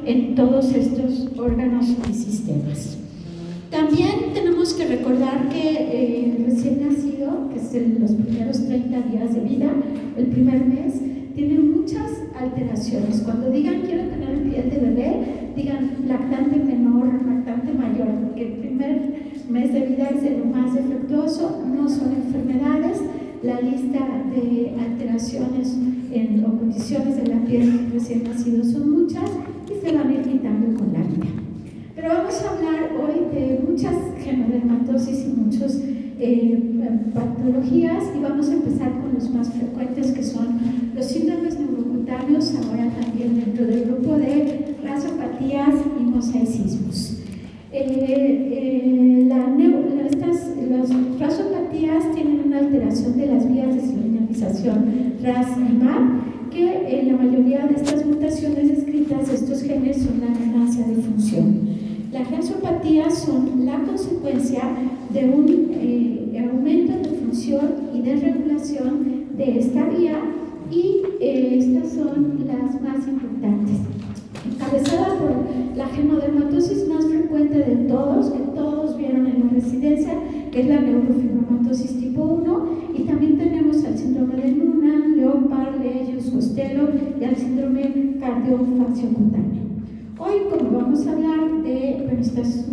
en todos estos órganos y sistemas. También tenemos que recordar que el recién nacido, que es en los primeros 30 días de vida, el primer mes, tiene muchas alteraciones. Cuando digan quiero tener piel de bebé, digan lactante menor, lactante mayor, porque el primer mes de vida es de lo más defectuoso, no son enfermedades. La lista de alteraciones o condiciones de la piel recién nacido son muchas y se van a ir quitando con la vida. Pero vamos a hablar hoy de muchas genodermatosis y muchas patologías, y vamos a empezar con los más frecuentes, que son los síndromes neurocutáneos, ahora también dentro del grupo de rasopatías y mosaicismos. Las rasopatías tienen una alteración de las vías de señalización RAS y MAP, que en la mayoría de estas mutaciones descritas, estos genes son la ganancia de función. Las rasopatías son la consecuencia de un aumento de función y de regulación de esta vía, y estas son las más importantes. Encabezada por la genodermatosis más frecuente de todos, que todos vieron en la residencia, que es la neurofibromatosis tipo 1, y también tenemos al síndrome de Noonan, Leopard, Leyus, Costello y al síndrome cardiofasciocutáneo. Hoy, como vamos a hablar de, bueno, estas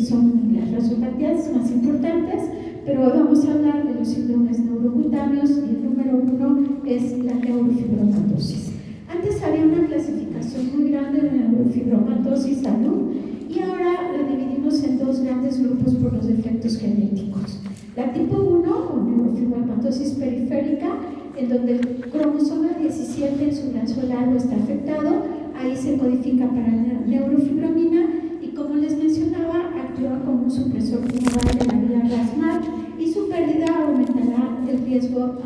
son las rasopatías más importantes, pero hoy vamos a hablar de los síndromes neurocutáneos, y el número 1 es la neurofibromatosis. Antes había una clasificación muy grande de neurofibromatosis salud, y ahora la dividimos en dos grandes grupos por los defectos genéticos. La tipo 1, o neurofibromatosis periférica, en donde el cromosoma 17 en su brazo largo está afectado, ahí se codifica para la neurofibromina, y como les mencionaba, actúa como un supresor tumoral de la vía RAS-MAP, y su pérdida aumentará el riesgo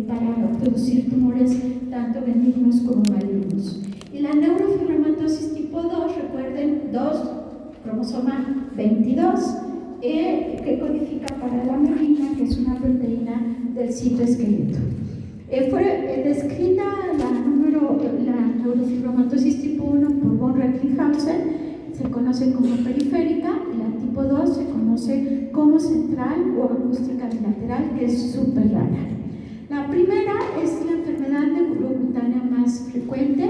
para producir tumores tanto benignos como malignos. Y la neurofibromatosis tipo 2, recuerden, 2, cromosoma 22, que codifica para la mielina, que es una proteína del citoesqueleto. Fue descrita la neurofibromatosis tipo 1 por von Recklinghausen, se conoce como periférica, y la tipo 2 se conoce como central o acústica bilateral, que es súper rara. La primera es la enfermedad neurocutánea más frecuente,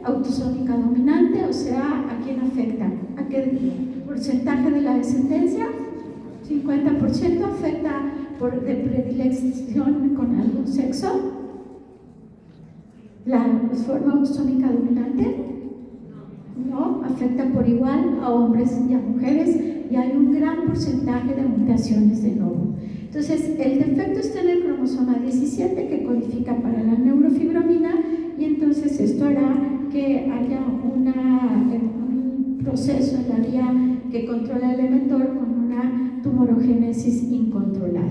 autosómica dominante, o sea, ¿a quién afecta? ¿A qué porcentaje de la descendencia? 50% afecta de predilección con algún sexo. ¿La forma autosómica dominante? No, afecta por igual a hombres y a mujeres, y hay un gran porcentaje de mutaciones de nuevo. Entonces, el defecto está en el cromosoma 17, que codifica para la neurofibromina, y entonces esto hará que haya un proceso en la vía que controla el emetor con una tumorogénesis incontrolada.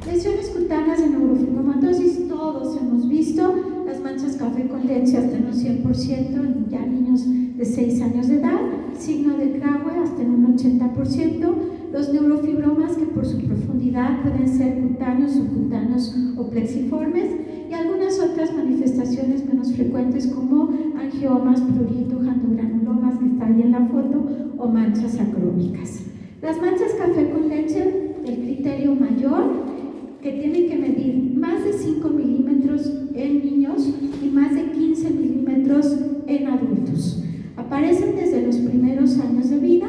Lesiones cutáneas de neurofibromatosis, todos hemos visto, las manchas café con leche hasta en un 100% en ya niños de 6 años de edad, signo de Krawe hasta en un 80%, los neurofibromas que por su profundidad pueden ser cutáneos, subcutáneos o plexiformes, y algunas otras manifestaciones menos frecuentes como angiomas, prurito, jantogranulomas, que está ahí en la foto, o manchas acrómicas. Las manchas café con leche, el criterio mayor, que tiene que medir más de 5 milímetros en niños y más de 15 milímetros en adultos. Aparecen desde los primeros años de vida,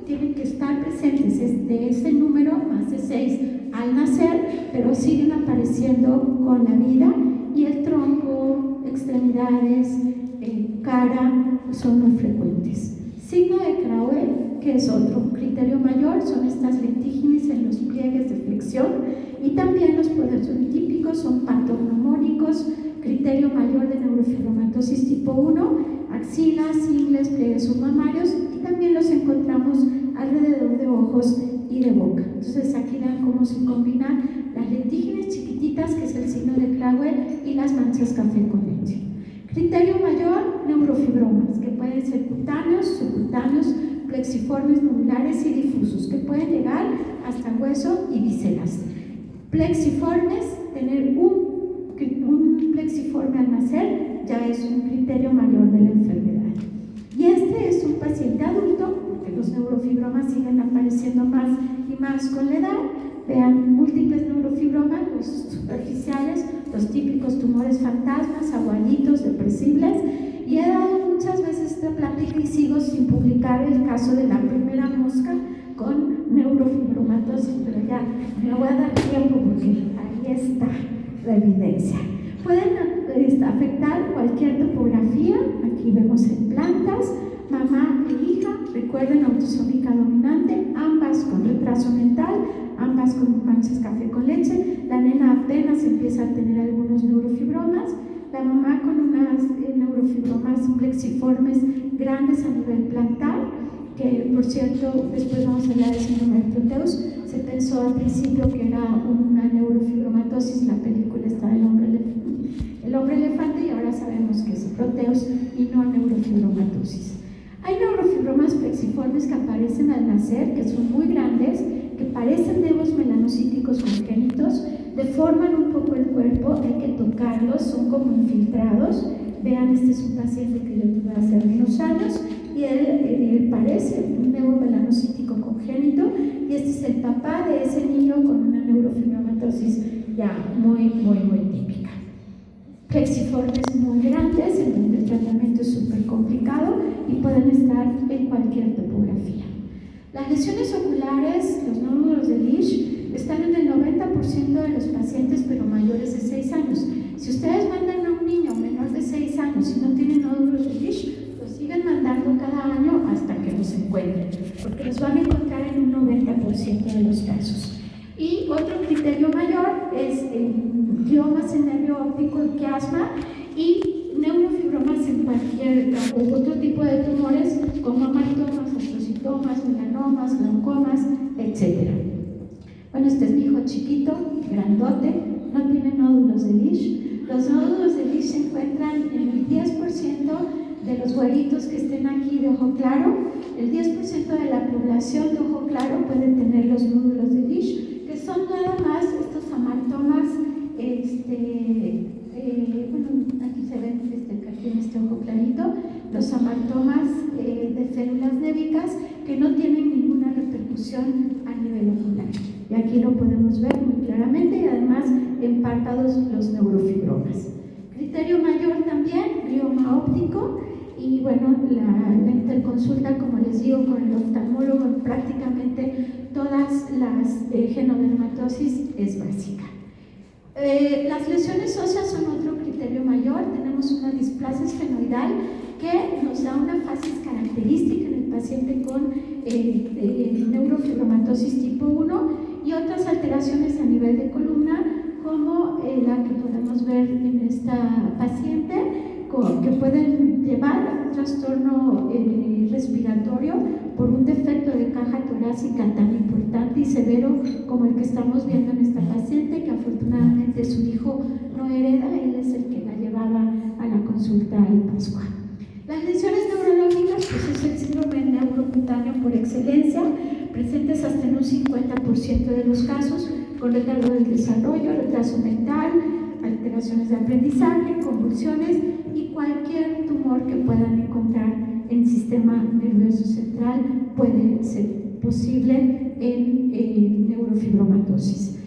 tienen que estar presentes de ese número, más de 6 al nacer, pero siguen apareciendo con la vida, y el tronco, extremidades, cara son muy frecuentes. Signo de Krawe, que es otro criterio mayor, son estas lentígenes en los pliegues de flexión, y también los prototípicos son patognomónicos, criterio mayor de neurofibromatosis tipo 1, axilas, ingles, pliegues submamarios, y también los encontramos alrededor de ojos y de boca. Entonces aquí vean cómo se combinan las lentígenes chiquititas, que es el signo de Krawe, y las manchas café con leche. Criterio mayor, neurofibromas, que pueden ser cutáneos, subcutáneos, plexiformes, nodulares y difusos, que pueden llegar hasta hueso y vísceras. Plexiformes, tener un plexiforme al nacer ya es un criterio mayor de la enfermedad. Y neurofibromas siguen apareciendo más y más con la edad. Vean, múltiples neurofibromas, los superficiales, los típicos tumores fantasmas, aguaditos, depresibles. Y he dado muchas veces esta plática y sigo sin publicar el caso de la primera mosca con neurofibromatosis, pero ya me voy a dar tiempo porque ahí está la evidencia. Pueden afectar cualquier topografía. Aquí vemos en plantas, mamá e hija, recuerden, autosómica dominante, ambas con retraso mental, ambas con manchas café con leche. La nena apenas empieza a tener algunos neurofibromas, la mamá con unas neurofibromas plexiformes grandes a nivel plantar, que por cierto, después vamos a hablar del síndrome de Proteus. Se pensó al principio que era una neurofibromatosis, la película está del el hombre elefante, y ahora sabemos que es Proteus y no neurofibromatosis. Hay neurofibromas plexiformes que aparecen al nacer, que son muy grandes, que parecen nevos melanocíticos congénitos, deforman un poco el cuerpo, hay que tocarlos, son como infiltrados. Vean, este es un paciente que yo tuve hace unos años y él parece un nevo melanocítico congénito, y este es el papá de ese niño con una neurofibromatosis ya muy típica. Plexiformes muy grandes, en donde el tratamiento es súper complicado y pueden estar en cualquier topografía. Las lesiones oculares, los nódulos de Lisch, están en el 90% de los pacientes, pero mayores de 6 años. Si ustedes mandan a un niño menor de 6 años y no tiene nódulos de Lisch, los siguen mandando cada año hasta que los encuentren, porque los van a encontrar en un 90% de los casos. Y otro criterio mayor es gliomas en nervio óptico, quiasma, y neurofibromas en cualquier otro tipo de tumores, como amaritomas, astrocitomas, melanomas, glaucomas, etc. Bueno, este es mi hijo chiquito, grandote, no tiene nódulos de Lisch. Los nódulos de Lisch se encuentran en el 10% de los güeritos que estén aquí de ojo claro. El 10% de la población de ojo claro puede tener los nódulos de Lisch, que son nada más estos amartomas, bueno, aquí se ven aquí en este ojo clarito, los amartomas de células névicas que no tienen ninguna repercusión a nivel ocular. Y aquí lo podemos ver muy claramente, y además en párpados los neurofibromas. Criterio mayor también, glioma óptico, y bueno, la interconsulta, como les digo, con el oftalmólogo en prácticamente todas las genodermatosis es básica. Las lesiones óseas son otro criterio mayor. Tenemos una displasia esfenoidal que nos da una facies característica en el paciente con neurofibromatosis tipo 1, y otras alteraciones a nivel de columna, como la que podemos ver en esta paciente, que pueden llevar a un trastorno respiratorio por un defecto de caja torácica tan importante y severo como el que estamos viendo en esta paciente, que afortunadamente su hijo no hereda, él es el que la llevaba a la consulta en Pascua. Las lesiones neurológicas, pues es el síndrome neurocutáneo por excelencia, presentes hasta en un 50% de los casos, con retardo del desarrollo, retraso mental, alteraciones de aprendizaje, convulsiones y cualquier tumor que puedan encontrar en el sistema nervioso central puede ser posible en neurofibromatosis.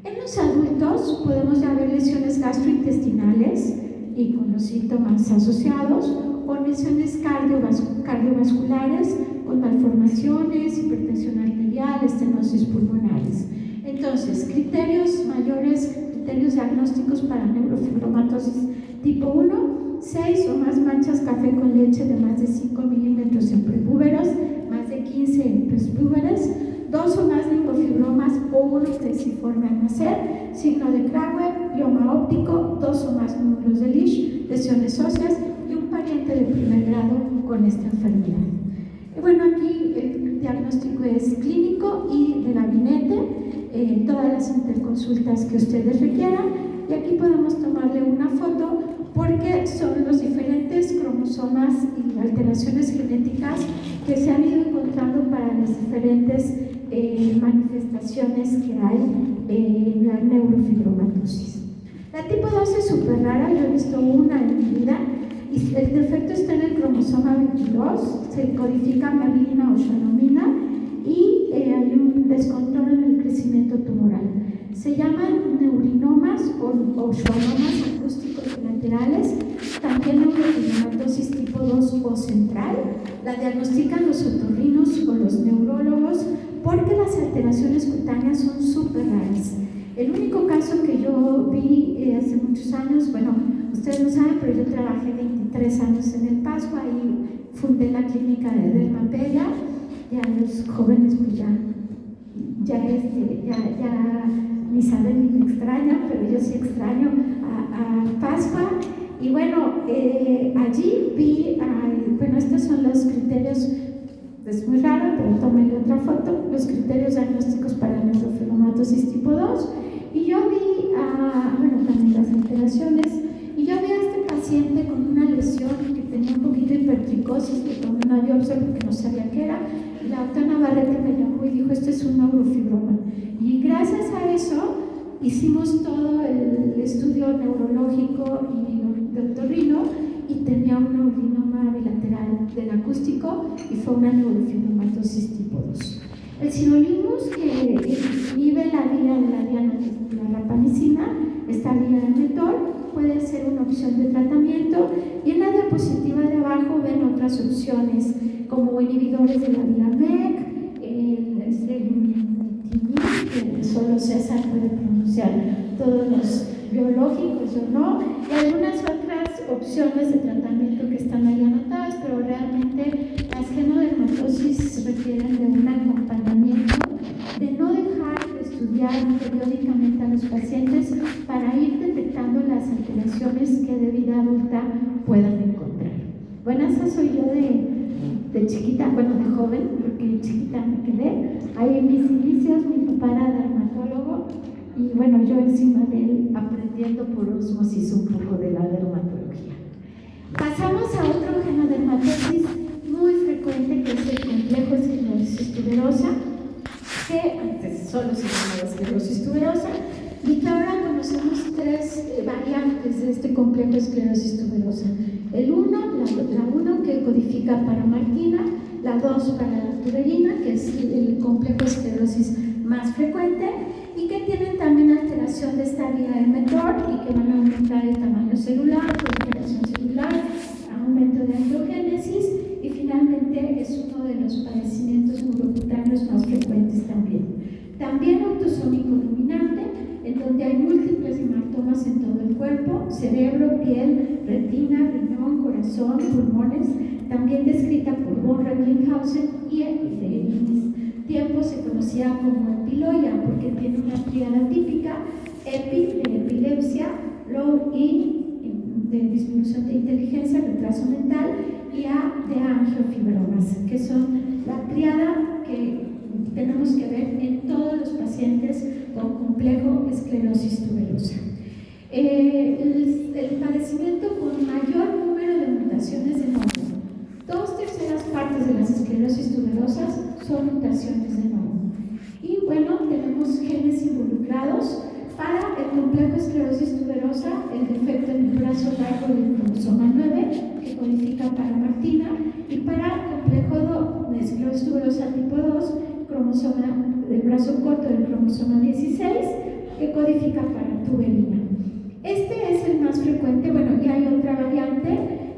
En los adultos podemos ya ver lesiones gastrointestinales y con los síntomas asociados, o lesiones cardiovasculares con malformaciones, hipertensión arterial, estenosis pulmonares. Entonces, criterios mayores, criterios diagnósticos para neurofibromatosis tipo 1, 6 o más manchas café con leche de más de 5 milímetros en prepúberos, más de 15 en pospúberes, 2 o más neurofibromas o uno plexiforme al nacer, signo de Kramer, glioma óptico, 2 o más nódulos de Lisch, lesiones óseas y un pariente de primer grado con esta enfermedad. Y bueno, aquí el diagnóstico es clínico y de gabinete, todas las interconsultas que ustedes requieran, y aquí podemos tomarle una foto porque son los diferentes cromosomas y alteraciones genéticas que se han ido encontrando para las diferentes manifestaciones que hay en la neurofibromatosis. La tipo 2 es súper rara, yo he visto una en mi vida. Y el defecto está en el cromosoma 22, se codifica merlina o schwannomina y hay un descontrol en el crecimiento tumoral. Se llaman neurinomas o schwannomas acústicos laterales, también neurofibromatosis tipo 2 o central. La diagnostican los otorrinos o los neurólogos porque las alteraciones cutáneas son súper raras. El único caso que yo vi hace muchos años, bueno, ustedes no saben, pero yo trabajé 23 años en el Pascua y fundé la clínica de Dermapedia. Ya los jóvenes pues ya ni saben ni me extrañan, pero yo sí extraño a Pascua. Y bueno, allí vi, bueno, estos son los criterios, es muy raro, pero tómenle otra foto, los criterios diagnósticos para neurofibromatosis tipo 2. Y yo vi, bueno, también las alteraciones, y yo vi a este paciente con una lesión que tenía un poquito de hipertricosis, le tomé una biopsia porque no sabía qué era, y la doctora Navarrete me llamó y dijo, esto es un neurofibroma. Y gracias a eso hicimos todo el estudio neurológico y de otorrino, y tenía un neurinoma bilateral del acústico y fue una neurofibromatosis tipo 2. El sirolimus, que inhibe la vía de la rapamicina, esta vía del mTOR, puede ser una opción de tratamiento, y en la diapositiva de abajo ven otras opciones como inhibidores de la vía MEK, que solo César puede pronunciar todos los biológicos o no, y algunas otras opciones de tratamiento que están ahí anotadas, pero realmente las genodermatosis requieren de un acompañamiento, de no dejar de estudiar periódicamente a los pacientes para ir detectando las alteraciones que de vida adulta puedan encontrar. Bueno, esa soy yo de chiquita, bueno, de joven, porque chiquita me quedé. Ahí en mis inicios, mi papá era dermatólogo, y bueno, yo encima de él aprendiendo por osmosis un poco de la dermatología. Pasamos a otro genodermatosis muy frecuente, que es el complejo esclerosis tuberosa, que antes solo se llamaba esclerosis tuberosa, y que ahora conocemos tres variantes de este complejo esclerosis tuberosa. La 1 que codifica para Martina, la 2 para la tuberina, que es el complejo esclerosis más frecuente, y que tienen también alteración de esta vía de mTOR y que van a aumentar el tamaño celular, proliferación celular, aumento de angiogénesis, y finalmente es uno de los padecimientos neurocutáneos más frecuentes también. También autosómico dominante, en donde hay múltiples hematomas en todo el cuerpo, cerebro, piel, retina, riñón, corazón, pulmones, también descrita por von Recklinghausen, y en mis tiempos se conocía como epiloia porque tiene una tríada típica: epi de epilepsia, low I de disminución de inteligencia, retraso mental, y A de angiofibromas, que son la tríada que tenemos que ver en todos los pacientes con complejo esclerosis tuberosa. El padecimiento con mayor número de mutaciones de nodo. 2/3 partes de las esclerosis tuberosas son mutaciones de nodo. Y bueno, tenemos genes involucrados para el complejo esclerosis tuberosa, el defecto en el brazo largo del cromosoma 9, que codifica para Martina, y para el complejo de esclerosis tuberosa tipo 2, del brazo corto del cromosoma 16, que codifica para tuberina. Este es el más frecuente. Bueno, y hay otra variante,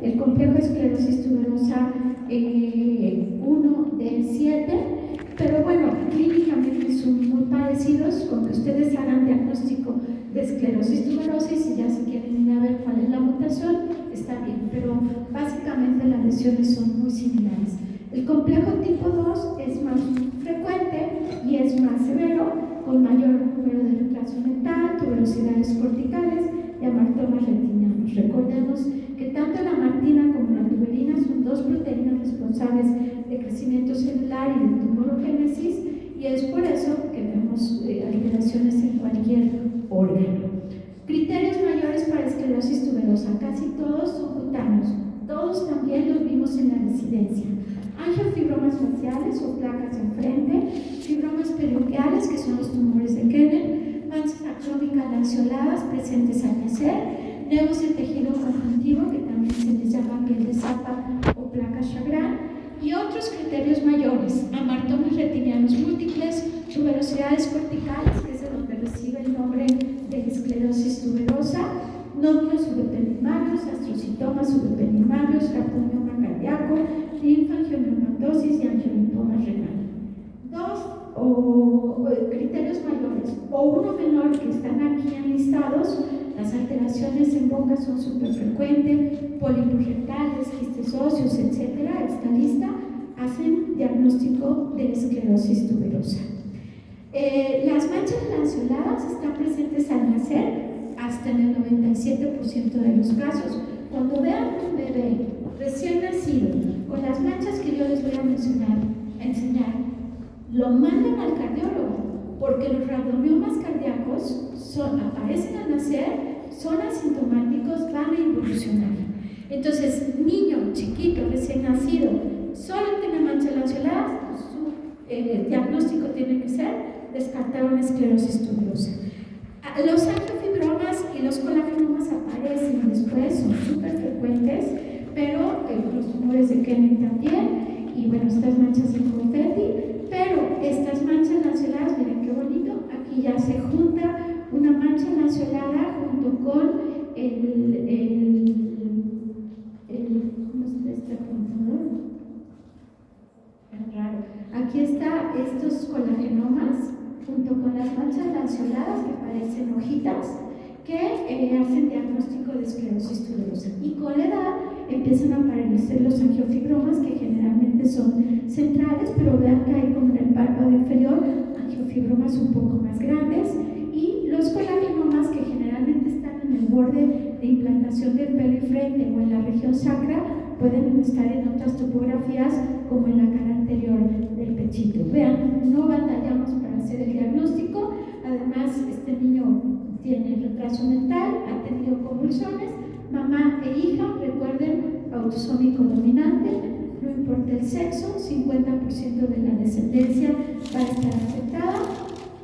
el complejo esclerosis tuberosa 1 de 7, pero bueno, clínicamente son muy parecidos. Con que ustedes hagan diagnóstico de esclerosis tuberosa, y si ya se quieren ir a ver cuál es la mutación, está bien, pero básicamente las lesiones son muy similares. El complejo tipo 2 es más frecuente y es más severo, con mayor número de retraso mental, tuberosidades corticales y amartomas retinianos. Recordemos que tanto la martina como la tuberina son dos proteínas responsables de crecimiento celular y de tumorogénesis, y es por eso que vemos alteraciones en cualquier órgano. Criterios mayores para esclerosis tuberosa: casi todos son cutáneos, todos también los vimos en la residencia. Angiofibromas faciales o placas en frente, fibromas periunguales, que son los tumores de Kenner, manchas acrómicas lanceoladas presentes al nacer, nevos de tejido conjuntivo, que también se les llama piel de zapa o placa Sjagren, y otros criterios mayores: amartomas retinianos múltiples, tuberosidades corticales, que es de donde recibe el nombre de esclerosis tuberosa, nódulos subependimarios, astrocitomas subependimarios, rhabdomioma cardíaco, linfangiomatosis y angiolipoma renal. Dos criterios mayores, o uno menor, que están aquí enlistados. Las alteraciones en boca son súper frecuentes, pólipos rectales, quistes óseos, etc. Esta lista hacen diagnóstico de esclerosis tuberosa. Las manchas lanceoladas están presentes al nacer, hasta en el 97% de los casos. Cuando vean un bebé recién nacido con las manchas que yo les voy a enseñar, lo mandan al cardiólogo, porque los rhabdomiomas cardíacos aparecen al nacer, son asintomáticos, van a evolucionar. Entonces, niño chiquito, recién nacido, solo tiene manchas lanceoladas, su diagnóstico tiene que ser descartar una esclerosis tuberosa. Los angiofibromas y los colagenomas aparecen después, son súper frecuentes, pero los tumores de Kenner también, y bueno, estas manchas en confeti. Pero estas manchas lanceoladas, miren qué bonito, aquí ya se junta una mancha lanceolada junto con ¿cómo está este apuntador? Es raro. Aquí está estos colagenomas junto con las manchas lanceoladas que parecen hojitas, que hacen diagnóstico de esclerosis tuberosa. Y con la edad empiezan a aparecer los angiofibromas, que generalmente son centrales, pero vean que hay como en el párpado inferior angiofibromas un poco más grandes, y los colagenomas, que generalmente están en el borde de implantación del pelo y frente o en la región sacra, pueden estar en otras topografías como en la cara anterior del pechito. Vean, no batallamos para hacer el diagnóstico. Además, este niño tiene retraso mental, ha tenido convulsiones, mamá e hija, recuerden, autosómico dominante, no importa el sexo, 50% de la descendencia va a estar afectada.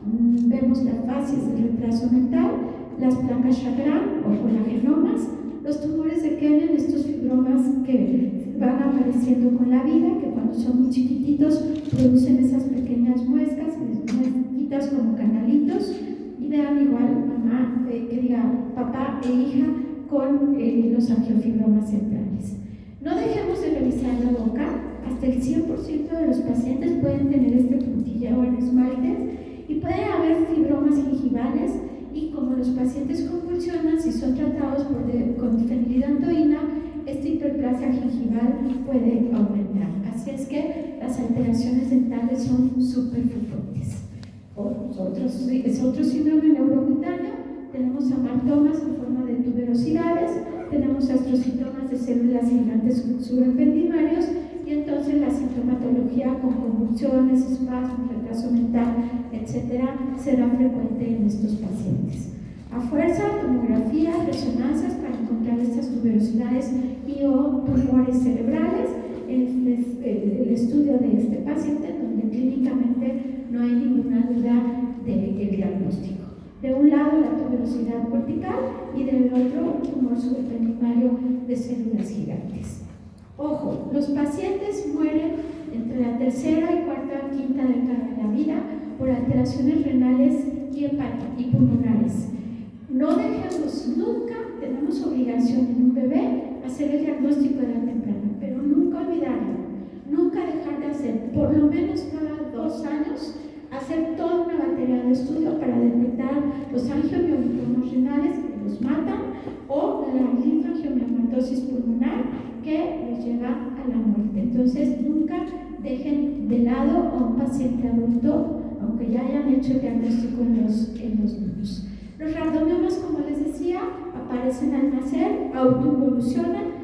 Vemos las fases del retraso mental, las placas Sjagren o colagenomas, los tumores de Kenner, estos fibromas que van apareciendo con la vida, que cuando son muy chiquititos producen esas pequeñas muescas como canalitos, y vean igual mamá, papá e hija con los angiofibromas centrales. No dejemos de revisar la boca. Hasta el 100% de los pacientes pueden tener este puntilleo en esmaltes, y puede haber fibromas gingivales, y como los pacientes convulsionan, si son tratados con fenilidantoína, esta hiperplasia gingival puede aumentar. Así es que las alteraciones dentales son súper frecuentes. Es otro síndrome neurocutáneo. Tenemos amartomas en forma de tuberosidades, tenemos astrocitomas de células gigantes subependimarios, y entonces la sintomatología con convulsiones, espasmos, retraso mental, etcétera, será frecuente en estos pacientes. A fuerza, tomografías, resonancias para encontrar estas tuberosidades y o tumores cerebrales. El estudio de este paciente, donde clínicamente no hay ninguna duda del diagnóstico. De un lado la tuberosidad cortical y del otro un tumor subependimario de células gigantes. Ojo, los pacientes mueren entre la tercera y cuarta, quinta década de la vida por alteraciones renales y pulmonares. No dejemos nunca, tenemos obligación en un bebé hacer el diagnóstico de edad temprana, pero nunca olvidarlo, nunca dejar de hacer, por lo menos cada 2 años, hacer toda una batería de estudio para detectar los angiomiomas renales que los matan, o la linfangiomatosis pulmonar que los lleva a la muerte. Entonces, nunca dejen de lado a un paciente adulto, aunque ya hayan hecho el diagnóstico en los niños. Los rhabdomiomas, como les decía, aparecen al nacer, autoevolucionan,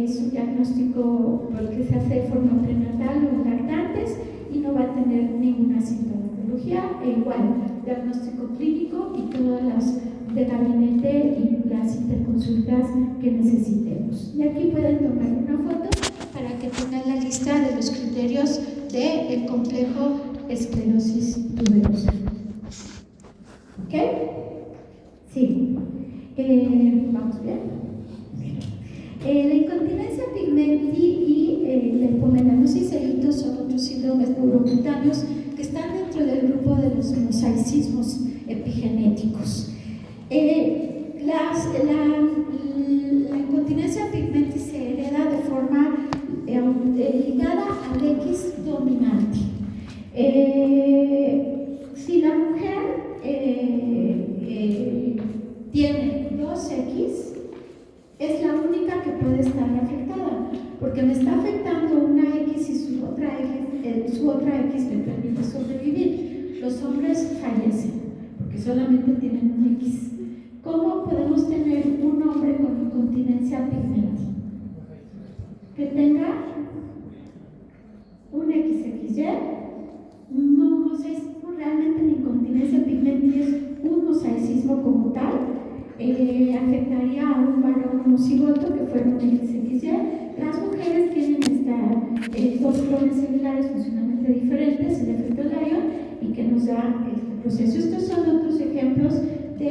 su diagnóstico porque se hace de forma prenatal o en lactantes, y no va a tener ninguna sintomatología, igual, diagnóstico clínico y todas las de gabinete y las interconsultas que necesitemos. Y aquí pueden tomar una foto para que tengan la lista de los criterios del complejo esclerosis tuberosa. ¿Ok? Sí. ¿Vamos bien? La incontinencia pigmenti y la hipomelanosis e ictus son otros síndromes neurocutáneos que están dentro del grupo de los mosaicismos epigenéticos. La incontinencia pigmenti se hereda de forma ligada al X dominante. Si la mujer tiene 2X, es la única que puede estar afectada, porque me está afectando una X y su otra X me permite sobrevivir. Los hombres fallecen porque solamente tienen un X. ¿Cómo podemos tener un hombre con incontinencia pigmenti? Que tenga un XXY, no sé, realmente la incontinencia pigmenti es un mosaicismo como tal. Afectaría a un varón homocigoto que fuera un XXY. Las mujeres tienen dos clones celulares funcionalmente diferentes, el efecto Lyon, y que nos da este proceso. Estos son otros ejemplos de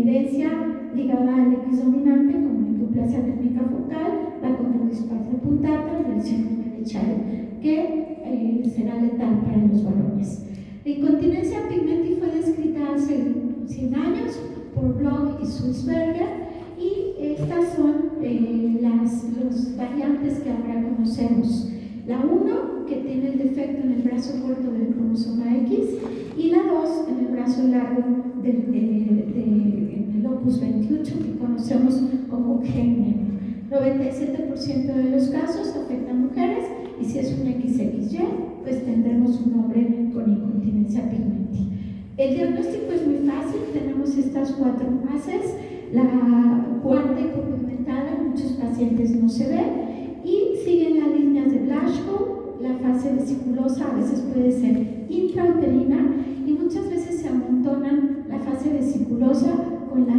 herencia ligada al X dominante, como la hipoplasia térmica focal, la condrodisplasia punctata y el síndrome de Child, que será letal para los varones. La incontinencia pigmenti fue descrita hace 100 años por Bloch y Sulzberger, y estas son las variantes que ahora conocemos. La 1, que tiene el defecto en el brazo corto del cromosoma X, y la 2, en el brazo largo en el opus 28, que conocemos como gen negro. 97% de los casos afectan a mujeres, y si es un XXY, pues tendremos un hombre con incontinencia pigmenti. El diagnóstico es muy fácil, tenemos estas 4 fases. La cuarta hipopigmentada en muchos pacientes no se ve, y siguen las líneas de Blaschko. La fase vesiculosa a veces puede ser intrauterina, y muchas veces se amontonan la fase vesiculosa con la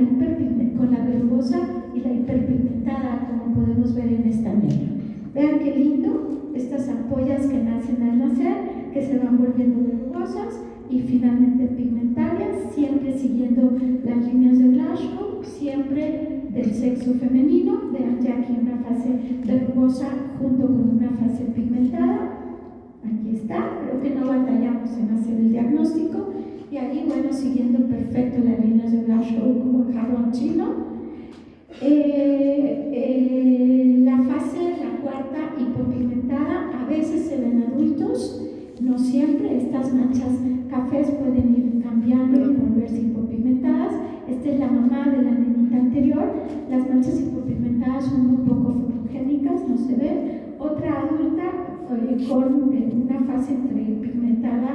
verrugosa y la hiperpigmentada, como podemos ver en esta negra. Vean qué lindo, estas ampollas que nacen al nacer, que se van volviendo verrugosas y finalmente pigmentarias, siempre siguiendo las líneas de Blaschko, siempre del sexo femenino. Vean ya aquí una fase verrugosa junto con una fase pigmentada. Aquí está, creo que no batallamos en hacer el diagnóstico, y ahí, bueno, siguiendo perfecto las líneas de Blaschko como el jarrón chino. La fase, la cuarta, hipopigmentada, a veces se ven adultos, no siempre. Estas manchas cafés pueden ir cambiando y volverse hipopigmentadas. Esta es la mamá de la nenita anterior. Las manchas hipopigmentadas son muy poco fotogénicas, no se ven. Otra adulta con una fase entre pigmentada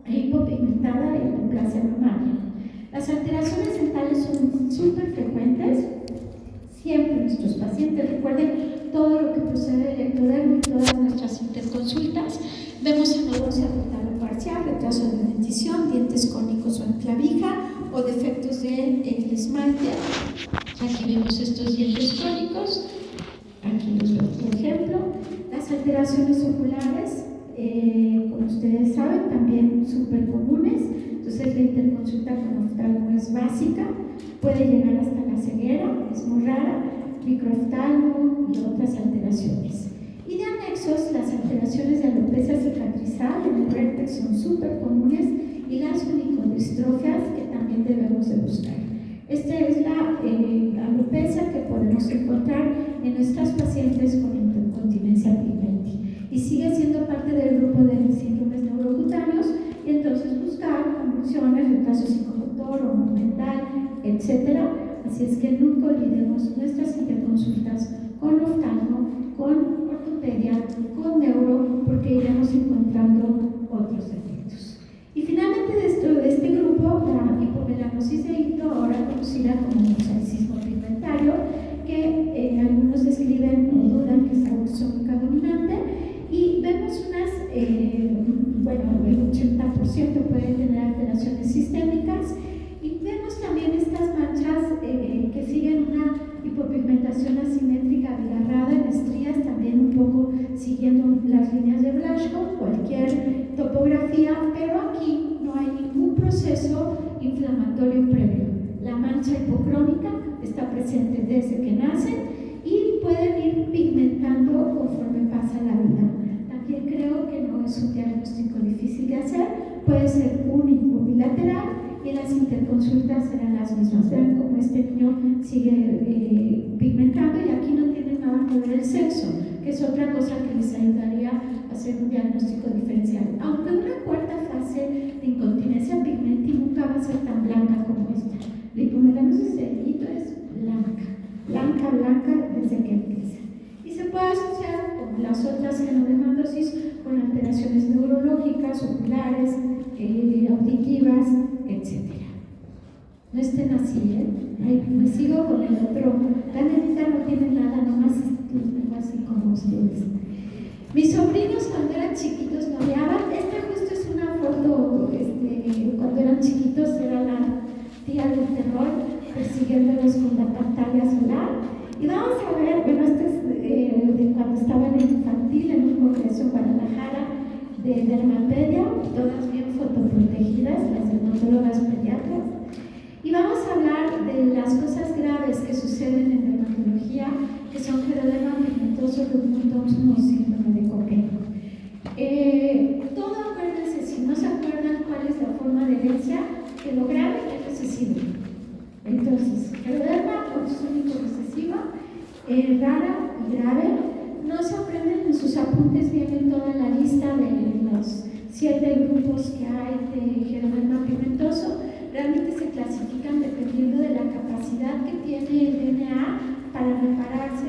e hipopigmentada y hipoplasia mamaria. Las alteraciones dentales son súper frecuentes. Siempre nuestros pacientes, recuerden todo lo que procede del ectodermo y todas nuestras interconsultas. Vemos anodosia total o parcial, retraso de la dentición, dientes cónicos o en clavija, o defectos del esmalte. Aquí vemos estos dientes cónicos, aquí los vemos por ejemplo. Las alteraciones oculares, como ustedes saben, también súper comunes. Entonces la interconsulta con oftalmo es básica, puede llegar hasta la ceguera, es muy rara, microoftalmo y otras alteraciones. Y de anexos, las alteraciones de alopecia cicatrizal en el vértex son súper comunes, y las unicondistrofias, que también debemos de buscar. Esta es la alopecia que podemos encontrar en nuestras pacientes con incontinencia pigmenti, y sigue siendo parte del grupo de síndromes neurocutáneos, y entonces buscar convulsiones, retraso psicomotor o monumental, etc. Así es que nunca olvidemos nuestras interconsultas con oftalmo, con ortopedia, con neuro, porque iremos encontrando otros efectos. Y finalmente, dentro de este grupo, la hipomelanosis de icto, ahora conocida como mosaicismo pigmentario, que algunos describen o dudan que es autosómica dominante, y vemos el 80% pueden tener alteraciones sistémicas, y vemos también estas manchas que siguen una hipopigmentación asimétrica abigarrada en estrías, también un poco siguiendo las líneas de Blaschko, cualquier topografía, pero aquí no hay ningún proceso inflamatorio previo. La mancha hipocrómica está presente desde que nacen y pueden ir pigmentando conforme pasa la vida. También creo que no es un diagnóstico difícil de hacer, puede ser único bilateral y las interconsultas serán las mismas. Vean cómo este niño sigue pigmentando y aquí no tiene nada que ver el sexo, que es otra cosa que les ayudaría a hacer un diagnóstico diferencial. Aunque una cuarta fase de incontinencia pigmentil nunca va a ser tan blanca como esta. La hipomelanosis del hito es blanca desde que empieza. Y se puede asociar con las otras genodermatosis con alteraciones neurológicas, oculares, auditivas, etc. No estén así, Ahí me sigo con el otro. La nenita no tiene nada, nomás tengo así como ustedes. Mis sobrinos cuando eran chiquitos noviaban. Esta justo es una foto, cuando eran chiquitos era la tía del terror persiguiéndolos con la pantalla solar. Y vamos a ver, bueno, este es de cuando estaban en infantil en un congreso en Guadalajara de dermapedia, todas bien fotoprotegidas, las dermatólogas pediatras. Y vamos a hablar de las cosas graves que suceden en dermatología, que son geroderma pigmentoso, leukotomo y síndrome de Cockayne. Todo, acuérdense, si no se acuerdan cuál es la forma de herencia, que lo grave es recesivo. Entonces, geroderma autosómico recesiva, rara y grave. No se aprenden en sus apuntes, vienen toda la lista de los 7 grupos que hay de geroderma pigmentoso. Realmente se clasifican dependiendo de la capacidad que tiene el DNA para repararse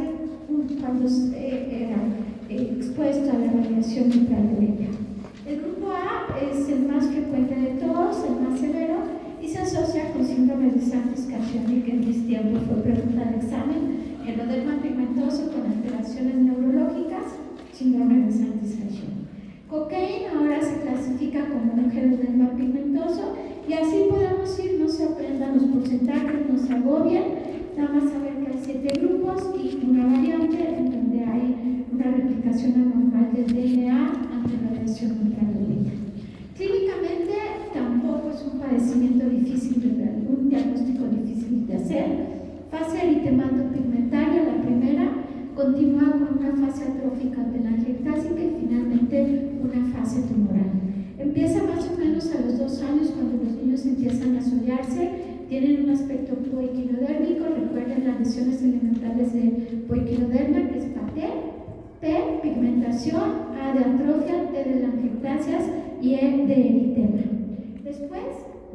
cuando era expuesto a la radiación ultravioleta. El grupo A es el más frecuente de todos, el más severo, y se asocia con síndrome de Santos-Cachemire, que en mis tiempos fue pregunta de examen, geroderma pigmentoso con alteraciones neurológicas, síndrome de Santos-Cachemire. Cockayne ahora se clasifica como un geroderma pigmentoso y así podemos ir, no se aprendan los porcentajes, no se agobien, nada más saber que hay 7 grupos y una variante en donde hay una replicación anormal del DNA ante radiación ultravioleta. Clínicamente tampoco es un padecimiento difícil de ver, un diagnóstico difícil de hacer. Fase eritematopigmentaria, la primera, continúa con una fase atrófica telangiectásica y finalmente una fase tumoral. Empieza más o menos a los 2 años cuando los niños empiezan a solearse, tienen un aspecto poiquilodérmico, recuerden las lesiones elementales de poiquiloderma, que es paté, P, pigmentación, A de atrofia, T de telangiectasias y E de eritema. Después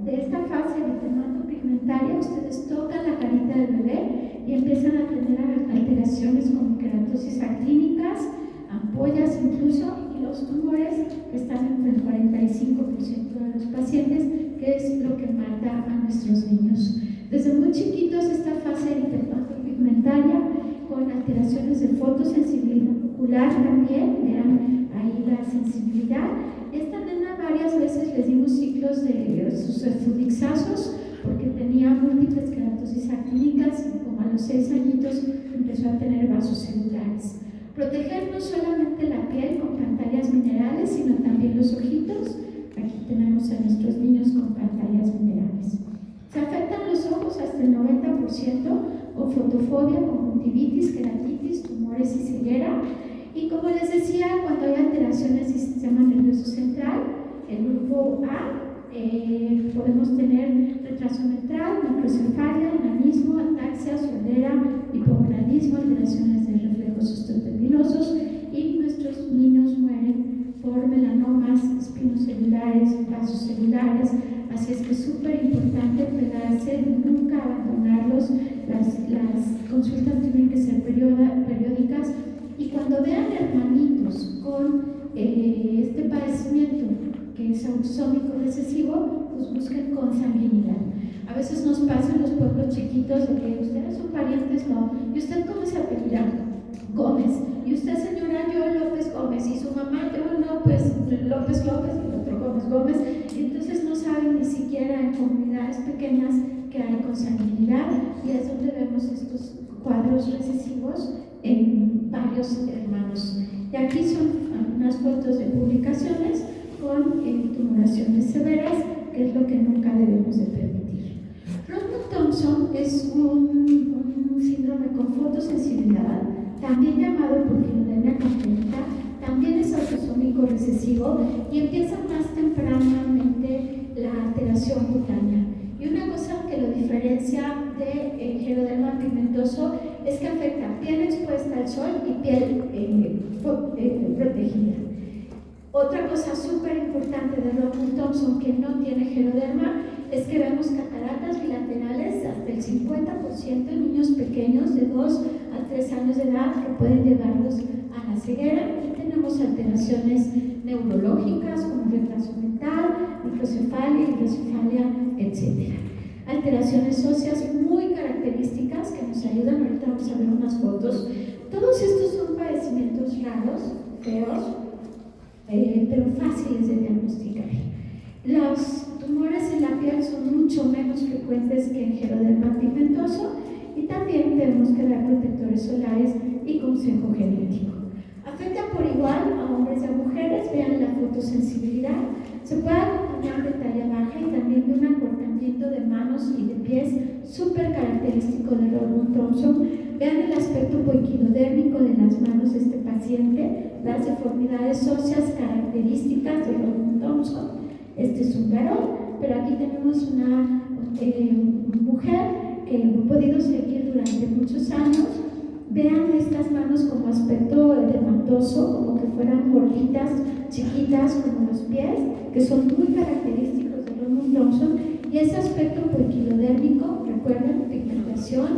de esta fase eritematopigmentaria, ustedes tocan la carita del bebé y empiezan a tener alteraciones como queratosis actínicas, ampollas incluso, y los tumores que están entre el 45% de los pacientes, que es lo que mata a nuestros niños. Desde muy chiquitos esta fase eritematopigmentaria con alteraciones de fotosensibilidad ocular también, vean ahí la sensibilidad. Esta nena varias veces les dimos ciclos de sus efludixazos porque tenía múltiples queratosis actínicas y como a los 6 añitos empezó a tener vasos celulares. Proteger no solamente la piel con pantallas minerales, sino también los ojitos. Aquí tenemos a nuestros niños con pantallas minerales. Se afectan los ojos hasta el 90% con fotofobia, conjuntivitis, queratitis, tumores y ceguera. Y como les decía, cuando hay alteraciones del sistema nervioso central, el grupo A, podemos tener retraso ventral, microcefalia, enanismo, ataxia, sordera, hipogonadismo, alteraciones de reflejos osteotendinosos, y nuestros niños mueren por melanomas, espinocelulares, vasos celulares. Así es que es súper importante pegarse, nunca abandonarlos. Las consultas tienen que ser periódicas, y cuando vean hermanitos con este padecimiento que es autosómico recesivo, pues busquen consanguinidad. A veces nos pasa en los pueblos chiquitos de que ustedes son parientes, no. ¿Y usted cómo se apellida? Gómez. ¿Y usted, señora? Yo, López Gómez. ¿Y su mamá? Yo, no, pues López López, y el otro Gómez Gómez. Y entonces no saben ni siquiera en comunidades pequeñas que hay consanguinidad, y es donde vemos estos cuadros recesivos en varios hermanos. Y aquí son algunas fotos de publicaciones con tumoraciones severas, que es lo que nunca debemos de permitir. Pronto Thompson es un síndrome con fotosensibilidad, también llamado poiquilodermia congénita, también es autosómico recesivo y empieza más tempranamente la alteración cutánea. Y una cosa que lo diferencia de geroderma pigmentoso es que afecta piel expuesta al sol y piel protegida. Otra cosa súper importante de Robin Thompson que no tiene geroderma es que vemos cataratas bilaterales hasta el 50% en niños pequeños de 2 a 3 años de edad que pueden llevarlos a la ceguera, y tenemos alteraciones neurológicas como retraso mental, microcefalia, hidrocefalia, etc. Alteraciones óseas muy características que nos ayudan, ahorita vamos a ver unas fotos. Todos estos son padecimientos raros, feos, pero fáciles de diagnosticar. Los tumores en la piel son mucho menos frecuentes que en geroderma pigmentoso, y también tenemos que dar protectores solares y consejo genético. Afecta por igual a hombres y a mujeres. Vean la fotosensibilidad. Se puede acompañar de talla baja y también de un acortamiento de manos y de pies súper característico de Robin Thompson. Vean el aspecto poiquilodérmico de las manos de este paciente, las deformidades óseas características de Robin Thompson. Este es un varón, pero aquí tenemos una mujer que hemos podido seguir durante muchos años. Vean estas manos como aspecto edematoso, como que fueran gorditas, chiquitas, como los pies, que son muy característicos de Robin Thompson, y ese aspecto poiquilodérmico, recuerden, pigmentación,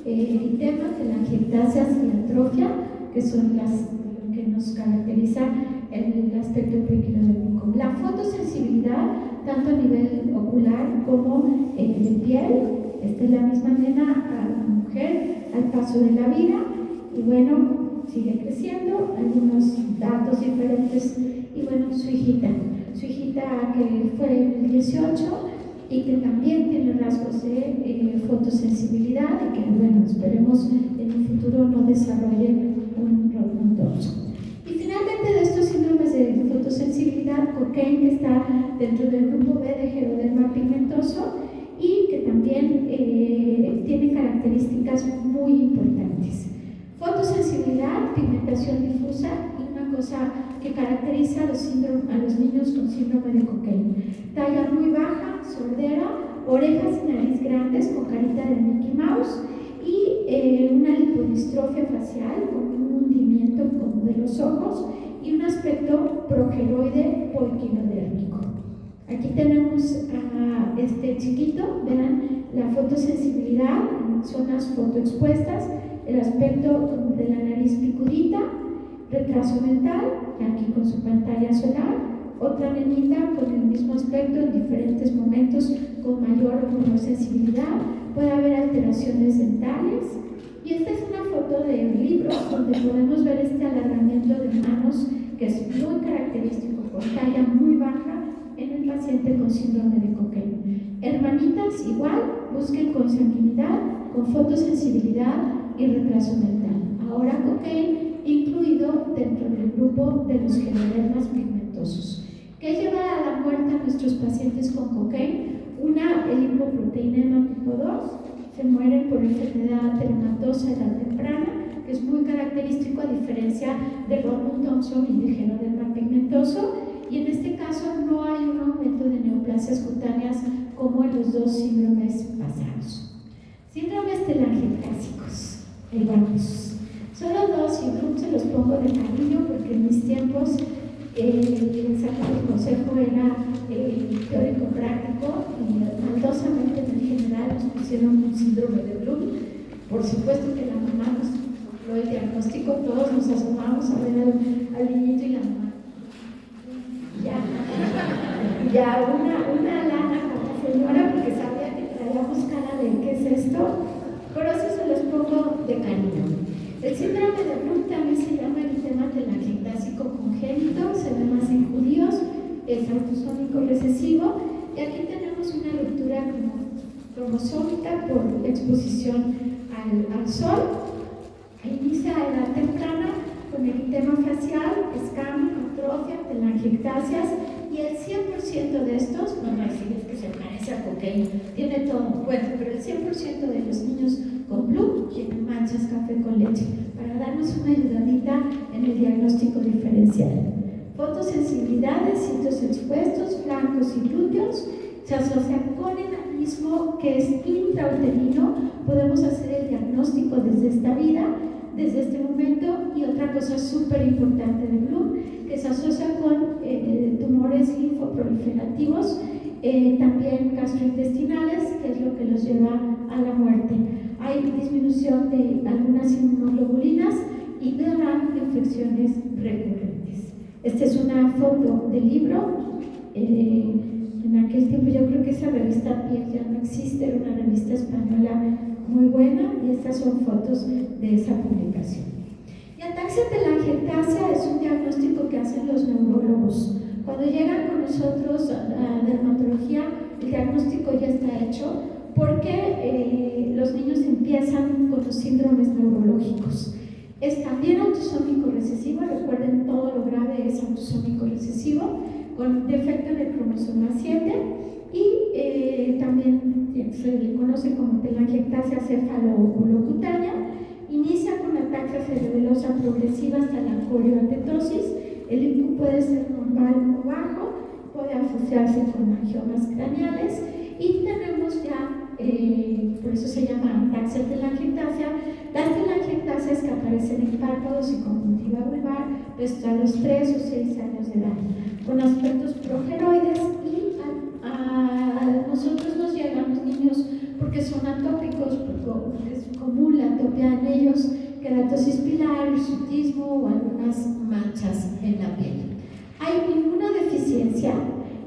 edema, telangiectasias y atrofia, que son las que nos caracterizan el aspecto poiquilodérmico. La fotosensibilidad, tanto a nivel ocular como de piel. Esta es la misma nena a la mujer al paso de la vida, y bueno, sigue creciendo, algunos datos diferentes. Y bueno, su hijita que fue en el 18 y que también tiene rasgos de fotosensibilidad, y que bueno, esperemos en un futuro no desarrolle un Robin Thompson. Y finalmente, de estos síndromes de fotosensibilidad, Cockayne, que está dentro del grupo B de geroderma pigmentoso, y que también tiene características muy importantes. Fotosensibilidad, pigmentación difusa, y una cosa que caracteriza a los niños con síndrome de Cockayne: talla muy baja, sordera, orejas y nariz grandes con carita de Mickey Mouse, y una lipodistrofia facial con un hundimiento como de los ojos y un aspecto progeroide poiquilodérmico. Aquí tenemos a este chiquito, vean la fotosensibilidad en zonas fotoexpuestas, el aspecto de la nariz picudita, retraso mental, aquí con su pantalla solar, otra nenita con el mismo aspecto en diferentes momentos con mayor o menor sensibilidad, puede haber alteraciones dentales, y esta es una foto de libros donde podemos ver este alargamiento de manos que es muy característico, con talla muy baja en el paciente con síndrome de Cockayne. Hermanitas, igual, busquen consanguinidad, con fotosensibilidad y retraso mental. Ahora Cockayne incluido dentro del grupo de los gerodermas pigmentosos. ¿Qué lleva a la muerte a nuestros pacientes con Cockayne? Una, el hipoproteinema tipo 2, se mueren por enfermedad telangiectasia a edad temprana, que es muy característico a diferencia de Robin Thompson y de geroderma pigmentoso, y en este caso no hay un aumento de neoplasias cutáneas como en los dos síndromes pasados. Síndromes telangiectásicos, vamos. Solo dos, y se los pongo de cariño porque en mis tiempos el examen del consejo era teórico práctico, y maldosamente en general nos pusieron un síndrome de Bloom. Por supuesto que la mamá nos dio el diagnóstico, todos nos asomamos a ver al niñito y la mamá. Ya una lana con la señora porque sabía que traíamos cara de ¿qué es esto? Por eso se los pongo de cariño. El síndrome de Bloom también se llama eritema telangiectásico congénito, se ve más en judíos, es autosómico recesivo, y aquí tenemos una ruptura cromosómica por exposición al sol. Inicia a edad temprana con eritema facial, escama, atrofia, telangiectasias, y y el 100% de estos, no me decir que se parece a cocaína, tiene todo, bueno, pero el 100% de los niños con Blue tienen manchas café con leche, para darnos una ayudadita en el diagnóstico diferencial. Fotosensibilidades, sitios expuestos, flancos y glúteos, se asocia con enanismo que es intrauterino. Podemos hacer el diagnóstico desde esta vida, desde este momento. Y otra cosa súper importante de Bloom, que se asocia con tumores linfoproliferativos, también gastrointestinales, que es lo que los lleva a la muerte. Hay disminución de algunas inmunoglobulinas y no dan infecciones recurrentes. Esta es una foto del libro. En aquel tiempo yo creo que esa revista ya no existe, era una revista española muy buena, y estas son fotos de esa publicación. Y ataxia telangiectasia es un diagnóstico que hacen los neurólogos. Cuando llegan con nosotros a la dermatología, el diagnóstico ya está hecho, porque los niños empiezan con los síndromes neurológicos. Es también autosómico recesivo, recuerden, todo lo grave es autosómico recesivo, con defecto en el cromosoma 7, y también se le conoce como telangiectasia cefalo-oculocutánea. Inicia con ataxia cerebelosa progresiva hasta la corioatetosis. El IQ puede ser normal o bajo, puede asociarse con angiomas craneales, y tenemos ya, por eso se llama ataxia telangiectasia, las telangiectasias que aparecen en párpados y conjuntiva vulvar hasta los 3 o 6 años de edad, con aspectos progeroides, y a nosotros nos llegan los niños porque son atópicos, porque es común la atopia en ellos, queratosis pilar, hirsutismo o algunas manchas en la piel. Hay inmunodeficiencia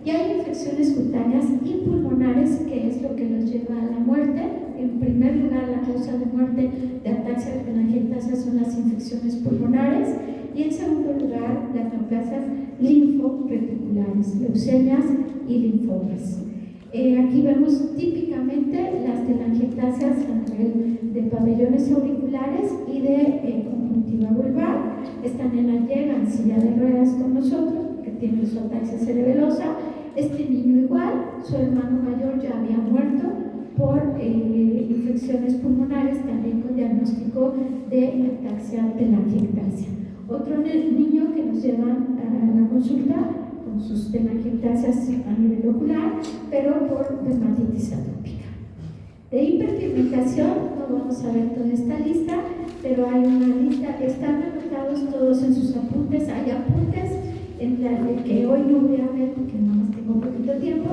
y hay infecciones cutáneas y pulmonares, que es lo que los lleva a la muerte. En primer lugar, la causa de muerte de ataxia telangiectasia son las infecciones pulmonares, y en segundo lugar, las neoplasias linforeticulares, leucemias y linfomas. Aquí vemos típicamente las telangiectasias a nivel de pabellones auriculares y de conjuntiva vulvar. Esta nena llega en silla de ruedas con nosotros, que tiene su ataxia cerebelosa. Este niño igual, su hermano mayor ya había muerto por infecciones pulmonares, también con diagnóstico de ataxia telangiectasia. Otro niño que nos lleva a la consulta con sus telangiectasias a nivel ocular, pero por dermatitis atópica. De hiperpigmentación, no vamos a ver toda esta lista, pero hay una lista, están anotados todos en sus apuntes. Hay apuntes en la que hoy no voy a ver porque nada más tengo un poquito de tiempo,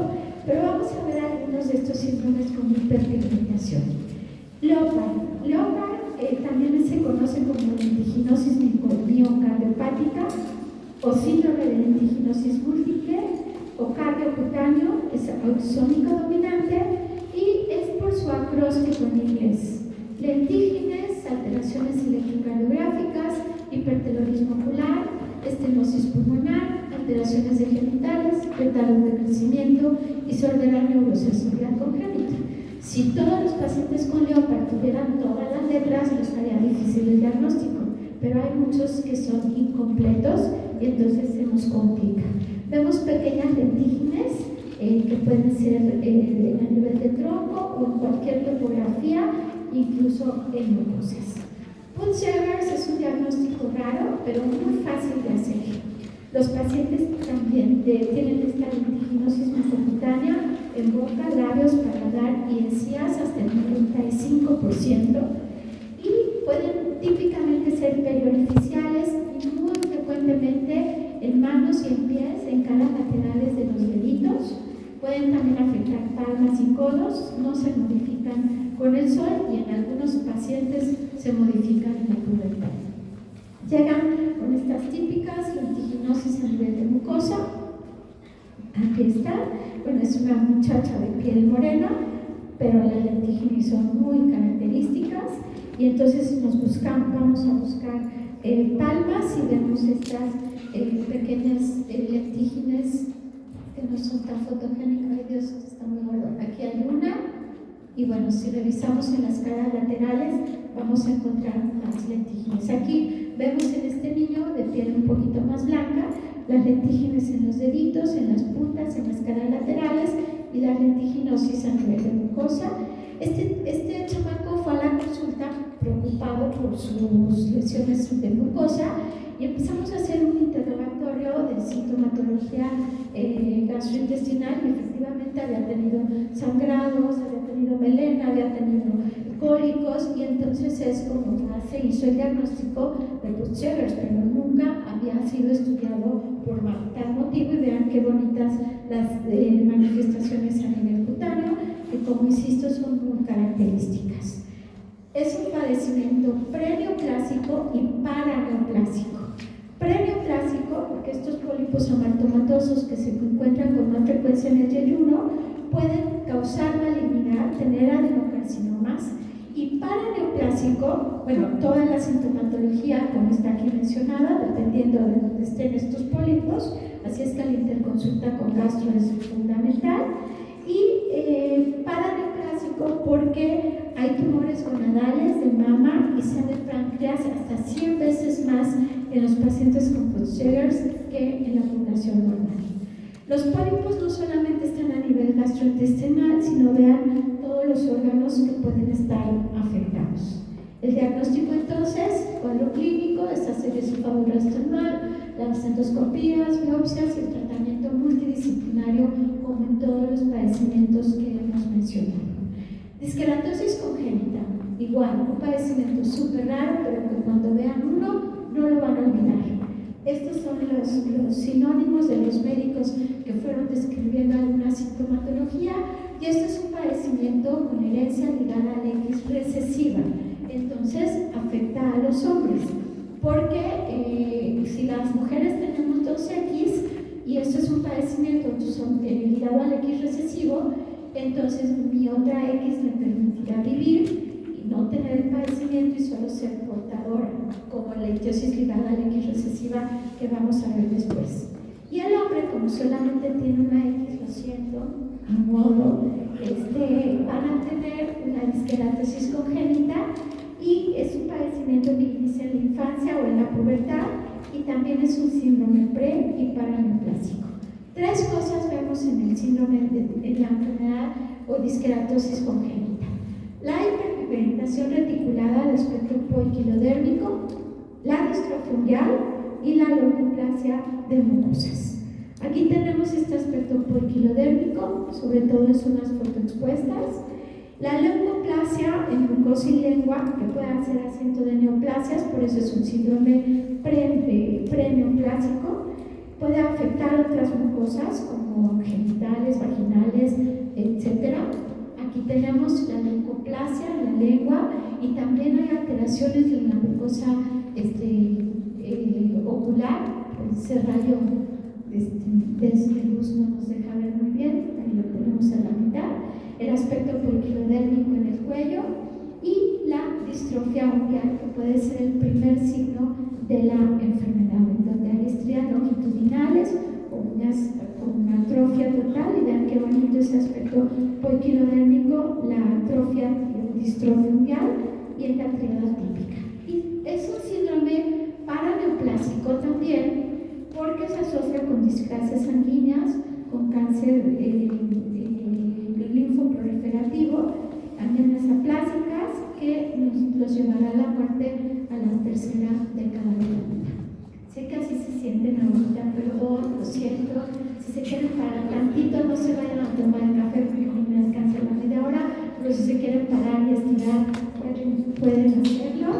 pero vamos a ver algunos de estos síndromes con hiperpigmentación. Leopard también se conoce como lentiginosis miocardiopática, o síndrome de lentiginosis múltiple, o cardiocutáneo, es autosómico dominante, y es por su acróstico en inglés. Lentígenes, alteraciones electrocardiográficas, hipertelorismo ocular, estenosis pulmonar, alteraciones de genitales, retardo de crecimiento y sordera neurosensorial congénita. Si todos los pacientes con Leopard tuvieran todas las letras, no estaría difícil el diagnóstico, pero hay muchos que son incompletos y entonces se nos complica. Vemos pequeñas lentígenes que pueden ser a nivel de tronco o en cualquier topografía, incluso en mucosas. Busch-Jaggers es un diagnóstico raro, pero muy fácil de hacer. Los pacientes también tienen esta lentiginosis mucocutánea en boca, labios, paladar y encías hasta el 95%, y pueden típicamente ser periorificiales y muy frecuentemente en manos y en pies, en caras laterales de los deditos. Pueden también afectar palmas y codos, no se modifican con el sol y en algunos pacientes se modifican en la pubertad. Llegan con estas típicas lentiginosis a nivel de mucosa. Aquí está, bueno, es una muchacha de piel morena, pero las lentígenes son muy características, y entonces vamos a buscar palmas y vemos estas pequeñas lentígenes que no son tan fotogénicas. Ay Dios, está muy gordo. Aquí hay una, y bueno, si revisamos en las caras laterales vamos a encontrar más lentígenes. Aquí vemos en este niño de piel un poquito más blanca, las lentígenes en los deditos, en las puntas, en las caras laterales y la lentiginosis a nivel de mucosa. Este chamaco fue a la consulta preocupado por sus lesiones de mucosa y empezamos a hacer un interrogatorio de sintomatología gastrointestinal y efectivamente había tenido sangrados, había tenido melena, había tenido cólicos y entonces es como ya se hizo el diagnóstico de Busch-Jaeger, pero nunca había sido estudiado por tal motivo y vean qué bonitas las manifestaciones a nivel cutáneo que como insisto son muy características. Es un padecimiento preneoplásico y paraneoplásico. Preneoplásico, porque estos pólipos amaltomatosos que se encuentran con más frecuencia en el yeyuno pueden causar malignidad, tener adenocarcinomas. Y paraneoplásico, bueno, toda la sintomatología, como está aquí mencionada, dependiendo de dónde estén estos pólipos, así es que la interconsulta con gastro es fundamental. Y paraneoplásico porque hay tumores gonadales de mama y seno de páncreas hasta 100 veces más en los pacientes con Busch-Jaeger que en la población normal. Los pólipos no solamente están a nivel gastrointestinal, sino vean todos los órganos que pueden estar afectados. El diagnóstico entonces, cuadro clínico, esta serie esofágico-gastrointestinal, las endoscopías, biopsias y el tratamiento multidisciplinario como en todos los padecimientos que hemos mencionado. Disqueratosis congénita, igual, un padecimiento súper raro, pero que cuando vean uno no lo van a olvidar. Estos son los sinónimos de los médicos que fueron describiendo alguna sintomatología y este es un padecimiento con herencia ligada a la X recesiva, entonces afecta a los hombres porque si las mujeres tenemos 2X y esto es un padecimiento ligado al X recesivo, entonces mi otra X me permitirá vivir y no tener el padecimiento y solo ser portadora, como la ictiosis ligada a la X recesiva que vamos a ver después. Y el hombre, como solamente tiene una X, lo siento, a modo, van a tener una disqueratosis congénita y es un padecimiento que inicia en la infancia o en la pubertad y también es un síndrome pre y paraneoplásico. Tres cosas vemos en el síndrome en la enfermedad o disqueratosis congénita: la hiperpigmentación reticulada del espectro poiquilodérmico, la distrofia unguial y la leucoplasia de mucosas. Aquí tenemos este aspecto poiquilodérmico, sobre todo en zonas fotoexpuestas. La leucoplasia en mucosa y lengua, que puede ser asiento de neoplasias, por eso es un síndrome preneoplásico. Puede afectar otras mucosas como genitales, vaginales, etc. Aquí tenemos la leucoplasia en la lengua y también hay alteraciones en la mucosa ocular. Ese rayo de luz no nos deja ver muy bien, ahí lo tenemos a la mitad. El aspecto poiquilodérmico en el cuello y la distrofia unguial, que puede ser el primer signo de la enfermedad, en donde hay estrías longitudinales o uñas con una atrofia total. Y vean qué bonito ese aspecto poiquilodérmico, la atrofia y distrofia unguial y en la tríada típica. Y es un síndrome paraneoplásico también porque se asocia con displasias sanguíneas, con cáncer linfoproliferativo, amenazas aplásicas que los llevará a la muerte a la tercera década de la vida. Sé que así se sienten ahorita, perdón, lo siento. Si se quieren parar tantito, no se vayan a tomar el café porque no me alcanza la media hora, pero si se quieren parar y estirar, pueden hacerlo,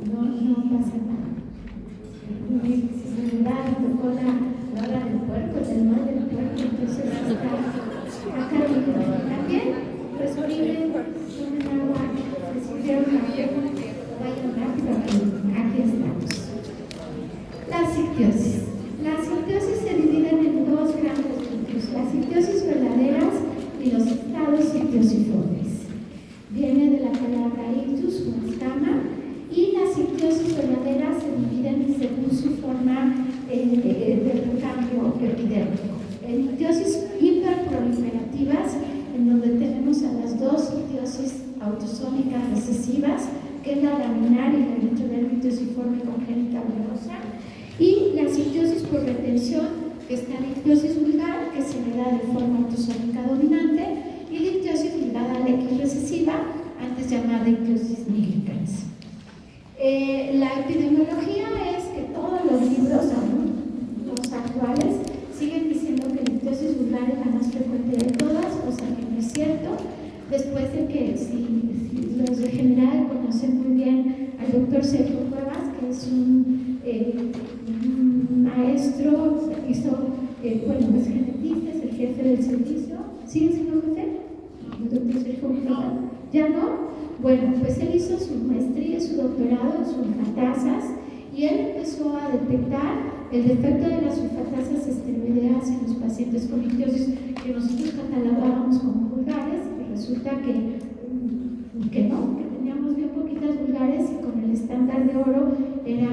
no pasa nada. Si se me tocó la hora del puerco, del mal del puerco, entonces acá también respiren, tomen agua, respiren café, vayan rápido, aquí estamos. La ictiosis. Las ictiosis se dividen en dos grandes grupos: las ictiosis verdaderas y los estados ictiosiformes. Viene de la palabra ictus, una escama, y las ictiosis verdaderas se dividen según su forma de recambio epidérmico. En ictiosis hiperproliferativas, en donde tenemos a las dos ictiosis autosómicas recesivas, que es la laminar y la electrodermitiosiforme congénita oleosa, y las ictiosis por retención, que está la ictiosis vulgar, que se le da de forma autosómica dominante, y la ictiosis ligada a la X recesiva, antes llamada ictiosis nigricans. La epidemiología es que todos los libros, aún los actuales, siguen diciendo que la ictiosis vulgar es la más frecuente de todas, cosa que no es cierto. Después de que, si los de general conocen muy bien al doctor Sergio Cuevas, que es un maestro, bueno, es genetista, es el jefe del servicio. ¿Sigue siendo jefe? ¿El doctor Sergio Cuevas? ¿Ya no? Bueno, pues él hizo su maestría, su doctorado en sulfatasas, y él empezó a detectar el defecto de las sulfatasas esteroideas en los pacientes con ictiosis que nosotros catalogábamos como vulgares, y resulta que no, que teníamos bien poquitas vulgares y con el estándar de oro era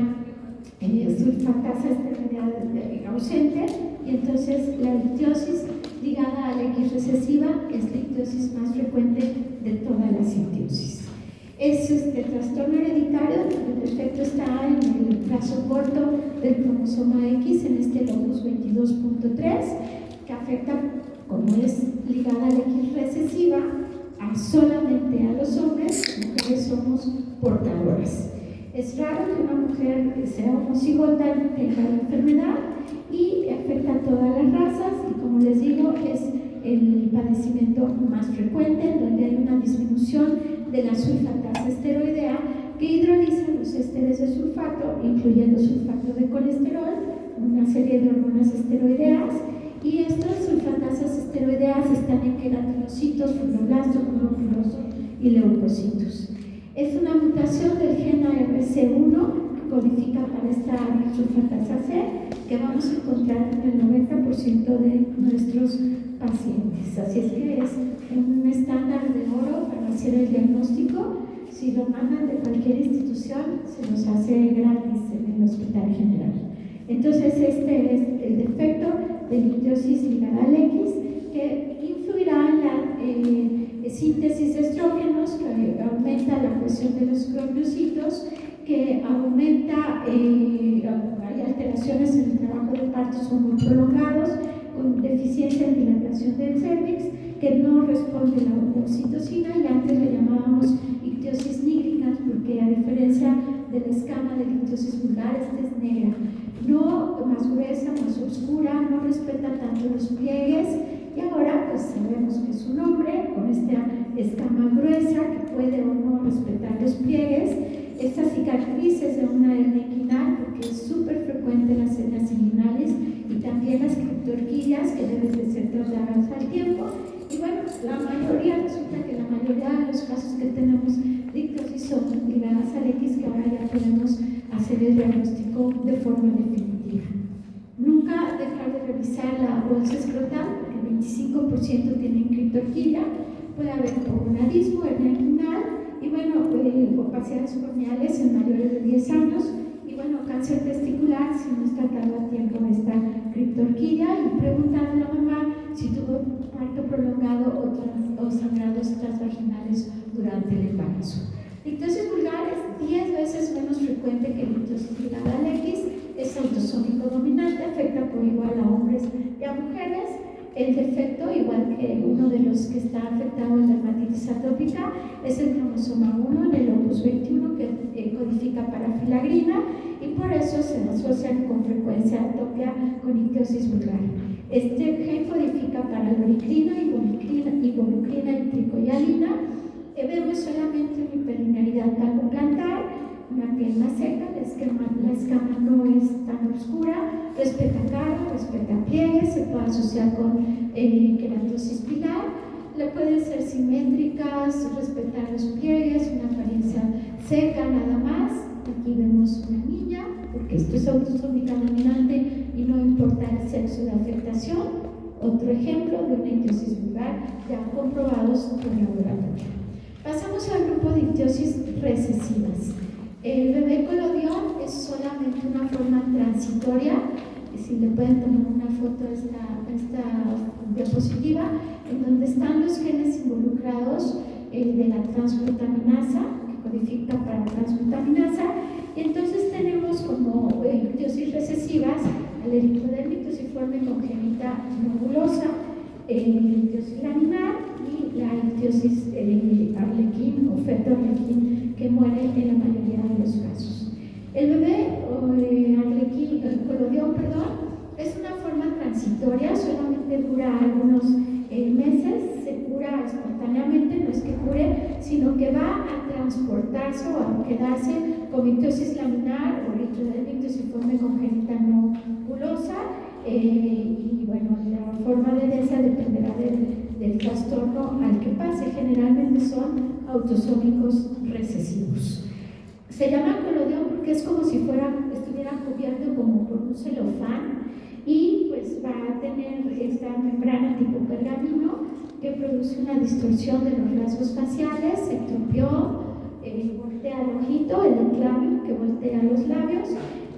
sulfatasa esteroidea ausente, y entonces la ictiosis ligada a la X recesiva es la ictiosis más frecuente de todas las ictiosis. Es trastorno hereditario, el defecto está en el brazo corto del cromosoma X, en este locus 22.3, que afecta, como es ligada a la X recesiva, solamente a los hombres. Las mujeres somos portadoras. Es raro que una mujer sea homocigota y tenga la enfermedad, y afecta a todas las razas, y como les digo, es el padecimiento más frecuente, en donde hay una disminución de la sulfatasa esteroidea que hidroliza los ésteres de sulfato, incluyendo sulfato de colesterol, una serie de hormonas esteroideas, y estas sulfatasas esteroideas están en queratinocitos, fibroblastos, glomerulosos y leucocitos. Es una mutación del gen ARC1 que codifica para esta sulfatasa C, que vamos a encontrar en el 90% de nuestros pacientes. Así es que es un estándar de oro para hacer el diagnóstico. Si lo mandan de cualquier institución, se los hace gratis en el Hospital General. Entonces, este es el defecto de la ictiosis ligada al X, que influirá en la síntesis de estrógenos, que aumenta la presión de los cronocitos, que aumenta, hay alteraciones en el trabajo de parto, son muy prolongados, con deficiencia en dilatación del cervix, que no responde a la oxitocina, y antes le llamábamos ictiosis nigricans, porque a diferencia de la escama de la ictiosis vulgar, esta es negra, no más gruesa, más oscura, no respeta tanto los pliegues, y ahora pues sabemos que es un hombre con esta escama gruesa que puede o no respetar los pliegues. Esta cicatriz es de una hernia inguinal, porque es súper frecuente en las hernias inguinales, y también las criptorquídeas, que deben de ser tratadas al tiempo. Y bueno, resulta que la mayoría de los casos que tenemos de ictiosis son ligadas al X, que ahora ya podemos hacer el diagnóstico de forma definitiva. Nunca dejar de revisar la bolsa escrotal, porque el 25% tienen criptorquídea, puede haber coronadismo, hernia inguinal, y bueno, opacidades corneales en mayores de 10 años, y bueno, cáncer testicular si no es tratado a tiempo esta criptorquídea, y preguntarle a la mamá si tuvo parto prolongado o sangrados transvaginales durante el embarazo. La ictiosis vulgar es 10 veces menos frecuente que la ictiosis ligada al X, es autosómico dominante, afecta por igual a hombres y a mujeres. El defecto, igual que uno de los que está afectado en dermatitis atópica, es el cromosoma 1 del locus 21, que codifica para filagrina, y por eso se asocian con frecuencia atopia con ictiosis vulgar. Este gen codifica para loricrina, ibuprocrina y tricoialina. Vemos solamente una hiperlinearidad palmoplantar, una piel más seca, la escama no es tan oscura, respeta cara, respeta pliegues, se puede asociar con queratosis pilar, pueden ser simétricas, respetar los pliegues, una apariencia seca nada más. Aquí vemos una niña, porque esto es autosómica dominante y no importa el sexo de afectación. Otro ejemplo de una ictiosis vulgar ya comprobados por laboratorio. Pasamos al grupo de ictiosis recesivas. El bebé colodión es solamente una forma transitoria. Si le pueden tomar una foto a esta diapositiva, en donde están los genes involucrados de la transglutaminasa, que codifica para transglutaminasa, y entonces tenemos como ictiosis recesivas al eritroderma ictiosiforme congénita nodulosa, ictiosis laminar y la ictiosis arlequín o feto arlequín, que muere en la mayoría de los casos. El bebé arlequín, el colodión, es una forma transitoria, solamente dura algunos meses, se cura espontáneamente, no es que cure, sino que va a transportarse o a quedarse con ictiosis laminar o eritroderma ictiosiforme congénita nodulosa, y bueno, la forma de esa dependerá del trastorno al que pase. Generalmente son autosómicos recesivos. Se llama colodión porque es como si estuviera cubierto como por un celofán, y pues va a tener esta membrana tipo pergamino que produce una distorsión de los rasgos faciales, ectropión, voltea el ojito, el enclavio que voltea los labios,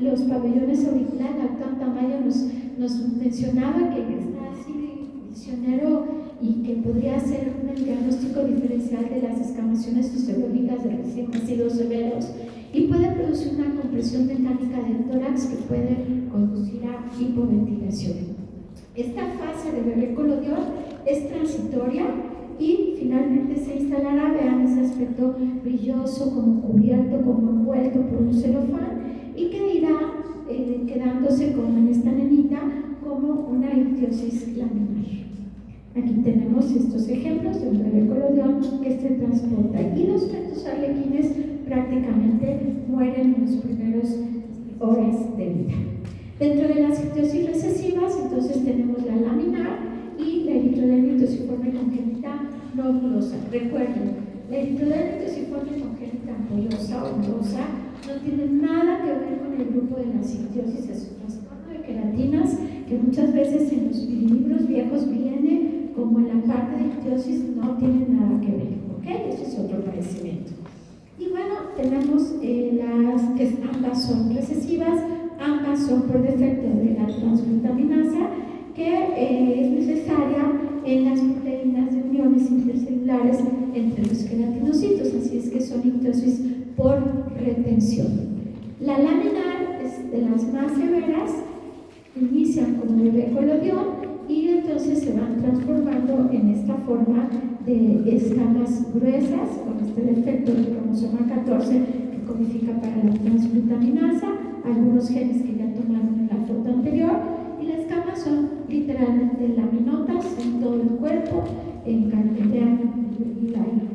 los pabellones auriculares. Acá Tamayo nos mencionaba que está así visionero y que podría ser un diagnóstico diferencial de las escamaciones fisiológicas de recién nacidos severos, y puede producir una compresión mecánica del tórax que puede conducir a hipoventilación. Esta fase de bebé colodión es transitoria y finalmente se instalará, vean ese aspecto brilloso, como cubierto, como envuelto por un celofán, y que irá quedándose como en esta nenita como una ictiosis laminar. Aquí tenemos estos ejemplos de un bebé colodión que se transporta, y los fetos arlequines prácticamente mueren en las primeras horas de vida. Dentro de las ictiosis recesivas, entonces tenemos la laminar y la eritroderma ictiosiforme congénita nodulosa. Recuerden, la eritroderma ictiosiforme congénita ampullosa o nodulosa no tiene nada que ver con el grupo de las ictiosis, es un trastorno de queratinas que muchas veces en los libros viejos viene como en la parte de ictiosis, no tiene nada que ver, ¿ok? Eso es otro padecimiento. Y bueno, tenemos las que ambas son recesivas, ambas son por defecto de la transglutaminasa, que es necesaria en las proteínas de uniones intercelulares entre los queratinocitos, así es que son ictiosis por retención. La laminar es de las más severas, inician como bebé colodión y entonces se van transformando en esta forma de escamas gruesas con este defecto del cromosoma 14 que codifica para la transglutaminasa, algunos genes que ya tomaron en la foto anterior, y las escamas son literalmente laminotas en todo el cuerpo,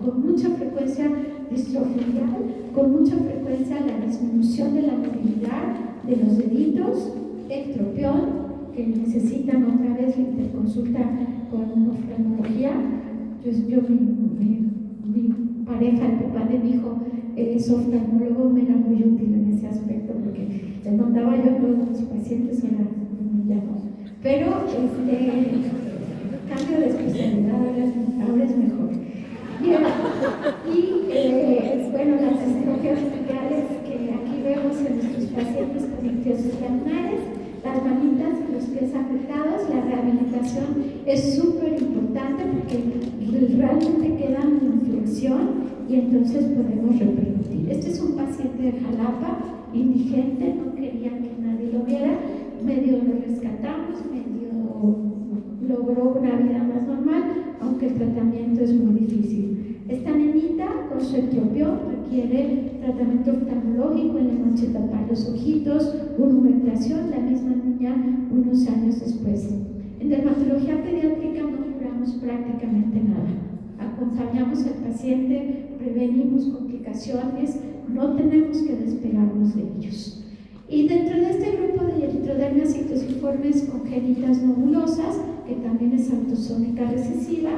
con mucha frecuencia distrofia, con mucha frecuencia la disminución de la movilidad de los deditos, ectropión, que necesitan otra vez la interconsulta con oftalmología. Mi pareja, el papá de mi hijo, es oftalmólogo, me era muy útil en ese aspecto porque le mandaba yo a todos mis pacientes y ya no. Pero cambio de especialidad, ahora es mejor. Bien, y bueno, las estrategias generales que aquí vemos en nuestros pacientes con ictiosis laminares, las manitas y los pies afectados, la rehabilitación es súper importante porque realmente quedan en flexión y entonces podemos repercutir. Este es un paciente de Jalapa, indigente, no quería que nadie lo viera, medio lo rescatamos, medio logró una vida más normal, aunque el tratamiento es muy difícil. Esta nenita con su ectropión requiere tratamiento oftalmológico, en la noche tapar los ojitos, humectación, la misma niña unos años después. En dermatología pediátrica no curamos prácticamente nada. Acompañamos al paciente, prevenimos complicaciones, no tenemos que despegarnos de ellos. Y dentro de este grupo de eritrodermias ictiosiformes congénitas nodulosas, que también es autosómica recesiva,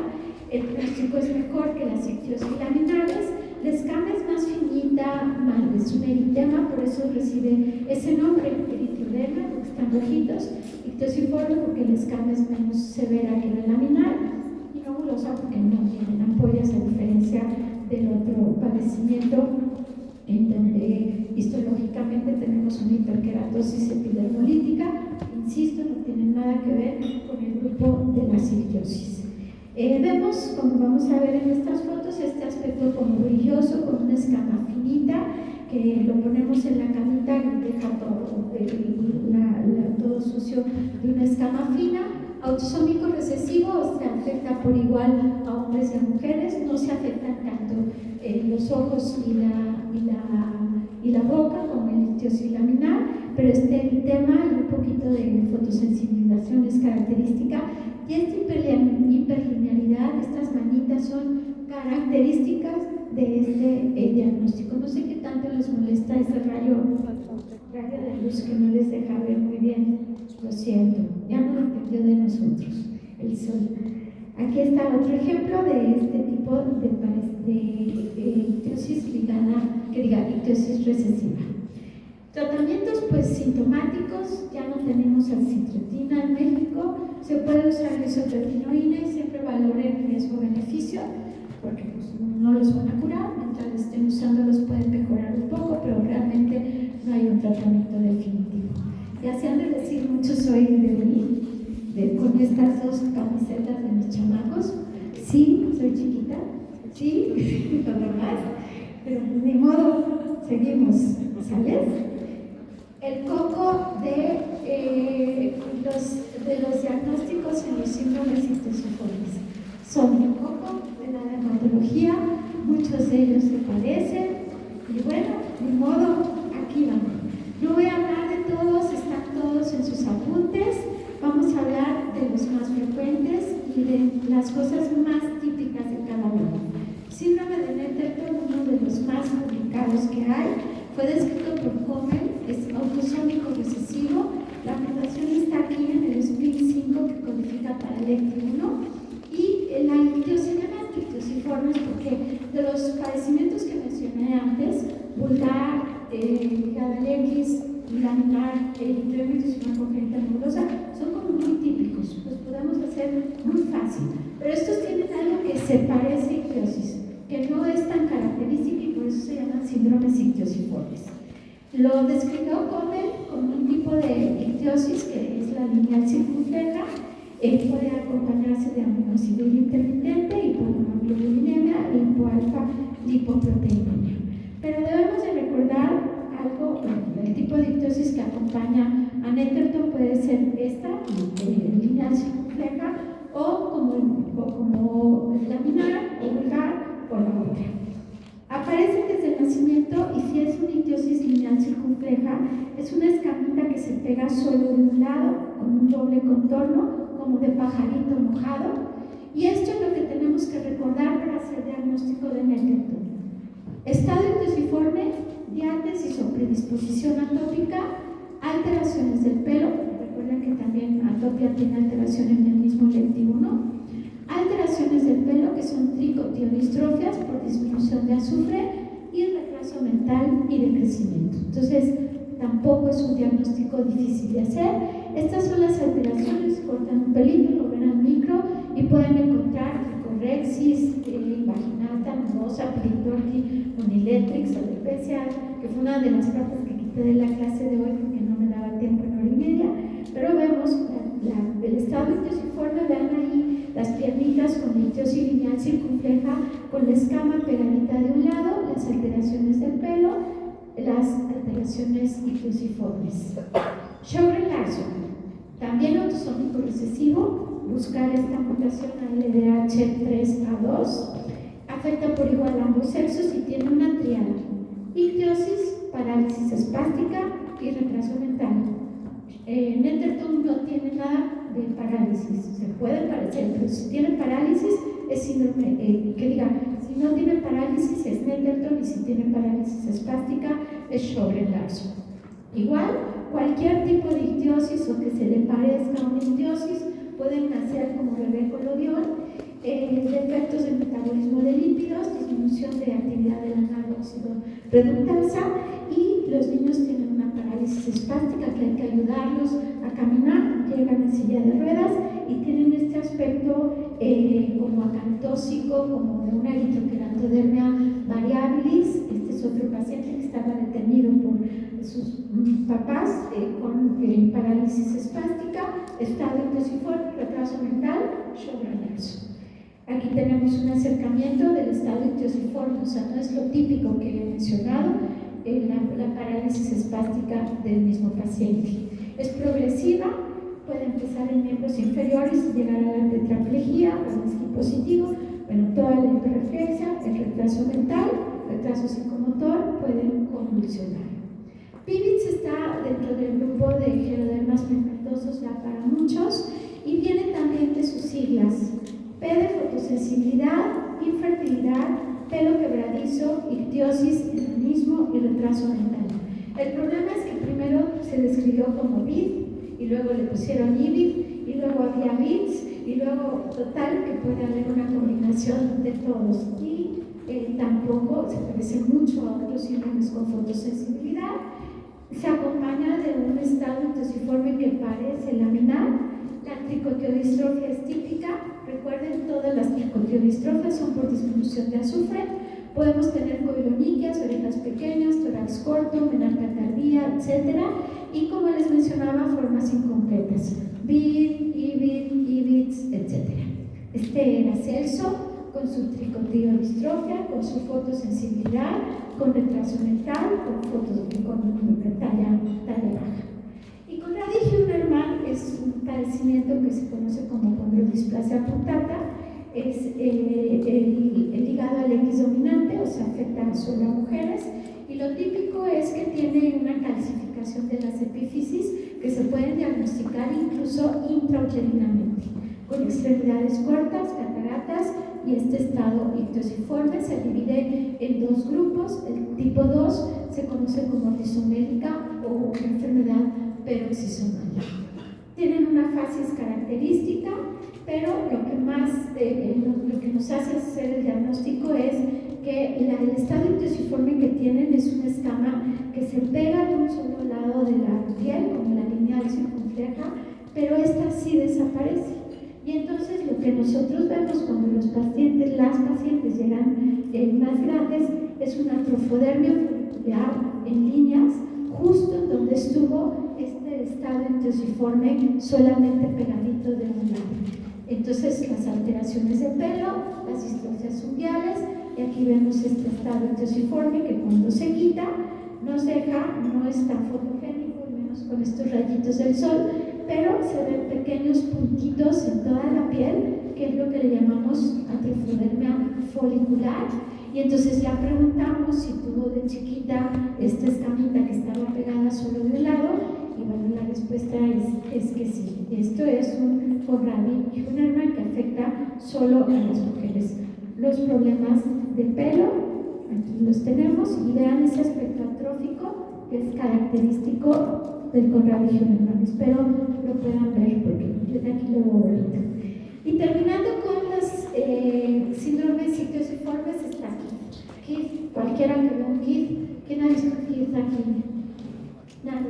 el pronóstico es mejor que las ictiosis laminares. La escama es más finita, es un eritema, por eso recibe ese nombre, eritroderma, porque están rojitos, ictiosiforme porque la escama es menos severa que la laminar, y nodulosa porque no tienen ampollas, a diferencia del otro padecimiento en donde histológicamente tenemos una hiperkeratosis epidermolítica. Insisto, no tiene nada que ver con el grupo de las ictiosis. Vemos, como vamos a ver en estas fotos, este aspecto como brilloso, con una escama finita, que lo ponemos en la camita y deja todo, todo sucio de una escama fina. Autosómico recesivo se afecta por igual a hombres y a mujeres, no se afectan tanto los ojos y la boca como el ictiosis laminar, pero el tema y un poquito de fotosensibilización es característica, y esta hiperlinearidad, estas manitas son características de este diagnóstico. No sé qué tanto les molesta ese rayo de luz que no les deja ver muy bien, lo siento, ya no dependió de nosotros, el sol. Aquí está otro ejemplo de este tipo de ictiosis ligada, ictiosis recesiva. Tratamientos pues sintomáticos, ya no tenemos alcitretina en México, se puede usar isotretinoína y siempre valoren riesgo-beneficio, porque pues, no los van a curar, mientras estén usando los pueden mejorar un poco, pero realmente no hay un tratamiento definitivo. Ya se han de decir muchos hoy de mí, con estas dos camisetas de mis chamacos, sí, soy chiquita, sí, lo demás, pero ni modo, seguimos, ¿sales? El coco de los diagnósticos en los síndromes ictiosiformes son el coco de la dermatología, muchos de ellos se parecen, y bueno, ni modo, aquí vamos. No voy a hablar de todos, están todos en sus apuntes, vamos a hablar de los más frecuentes y de las cosas más típicas de cada uno. Síndrome de Netterton, uno de los más publicados que hay, fue descrito por Common, es autosómico recesivo. La mutación está aquí en el SPIN5 que codifica para el LECTI1 y la ictiosis, se llaman ictiosiformes porque de los padecimientos que mencioné antes, vulgar, ligada al X, laminar, eritreomitis y una congénita nebulosa, son como muy típicos, los podemos hacer muy fácil, pero estos tienen algo que se parece a ictiosis, que no es tan característica y por eso se llaman síndromes ictiosiformes. Lo describió Common con un tipo de ictiosis que es la lineal circunfleja, puede acompañarse de aminoácido intermitente, hipohemoglobinemia e hipoalfa lipoproteinemia. Pero debemos de recordar algo, el tipo de ictiosis que acompaña a Netterton puede ser esta, lineal circunfleja, o como laminar o vulgar, o la otra. Aparece desde el nacimiento y si es una ictiosis lineal circunfleja, es una escamita que se pega solo de un lado, con un doble contorno, como de pajarito mojado, y esto es lo que tenemos que recordar para hacer diagnóstico de Netterton. Estado ictiosiforme, diátesis o predisposición atópica, alteraciones del pelo, recuerden que también atopia tiene alteración en el mismo LECTI1, alteraciones del pelo que son tricotionistrofias por disminución de azufre y retraso mental y de crecimiento. Entonces, tampoco es un diagnóstico difícil de hacer. Estas son las alteraciones, cortan un pelito, lo ven al micro y pueden encontrar tricorrexis, vaginata, nodosa, pelitorti, uniletrix, alopecia, que fue una de las partes que quité de la clase de hoy porque no me daba tiempo en hora y media, pero vemos el estado ictiosiforme, vean ahí las piernitas con ictiosis lineal circunfleja, con la escama pegadita de un lado, las alteraciones del pelo, las alteraciones ictiosiformes. Sjogren-Larson, también autosómico recesivo, buscar esta mutación LDH3A2, afecta por igual a ambos sexos y tiene una triada: ictiosis, parálisis espástica y retraso mental. Netterton no tiene nada de parálisis, se puede parecer, pero si tiene parálisis es síndrome, si no tiene parálisis es Netterton y si tiene parálisis espástica es Sjogren-Larson. Igual, cualquier tipo de ictiosis o que se le parezca a una ictiosis pueden nacer como bebé colodión, defectos del metabolismo de lípidos, disminución de actividad de la carboxilo reductasa y los niños tienen una parálisis espástica que hay que ayudarlos a caminar, llegan en silla de ruedas y tienen este aspecto como acantósico, como de una eritrokeratodermia variabilis. Este es otro paciente que estaba detenido por sus papás con parálisis espástica, estado ictiosiforme, retraso mental, Sjogren-Larson. Aquí tenemos un acercamiento del estado ictiosiforme, o sea, no es lo típico que he mencionado, la parálisis espástica del mismo paciente. Es progresiva, puede empezar en miembros inferiores y llegar a la tetraplegia o el dispositivo. Bueno, toda la hiperreflexia, el retraso mental, retraso psicomotor pueden convulsionar. PIVITS está dentro del grupo de gerodermas pigmentosos ya para muchos y viene también de sus siglas: P de fotosensibilidad, infertilidad, pelo quebradizo, ictiosis, enanismo y retraso mental. El problema es que primero se describió como VID y luego le pusieron IVID y luego había VIDS y luego total que puede haber una combinación de todos y tampoco se parece mucho a otros síndromes con fotosensibilidad. Se acompaña de un estado intosiforme que parece laminar. La tricotiodistrofia es típica. Recuerden, todas las tricotiodistrofias son por disminución de azufre. Podemos tener coiloniquias, orejas pequeñas, tórax corto, menarca tardía, etc. Y como les mencionaba, formas incompletas: BID, IBID, IBIDS, etc. Este era Celso, con su tricotiodistrofia, con su fotosensibilidad, con retraso mental, con talla baja. Y con Rady-Hünermann es un padecimiento que se conoce como condrodisplasia punctata. Es el ligado al X dominante, o sea, afecta solo a mujeres. Y lo típico es que tiene una calcificación de las epífisis que se pueden diagnosticar incluso intrauterinamente, con extremidades cortas, cataratas, y este estado ictosiforme se divide en dos grupos. El tipo 2 se conoce como rizomélica o enfermedad peroxisomal. Tienen una facies característica, pero lo que nos hace hacer el diagnóstico es que el estado ictosiforme que tienen es una escama que se pega de un solo lado de la piel, como la lineal circunfleja, pero esta sí desaparece. Y entonces lo que nosotros vemos cuando las pacientes llegan más grandes es una trofodermia folicular en líneas, justo en donde estuvo este estado ictosiforme solamente pegadito de un lado. Entonces las alteraciones de pelo, las distrofias unguiales, y aquí vemos este estado ictosiforme que cuando se quita nos deja, no es tan fotogénico, al menos con estos rayitos del sol, pero se ven pequeños puntitos en toda la piel, que es lo que le llamamos atrofodermia folicular. Y entonces ya preguntamos si tuvo de chiquita esta escamita que estaba pegada solo de un lado, y bueno, la respuesta es que sí. Esto es un Rady-Hünermann que afecta solo a las mujeres. Los problemas de pelo, aquí los tenemos, y vean ese aspecto atrófico que es característico del Rady-Hünermann. Espero lo puedan ver porque yo de aquí lo veo ahorita. Y terminando con los síndromes ictosiformes está KID. Cualquiera que vea un KID. ¿Quién ha visto KID aquí? Nada.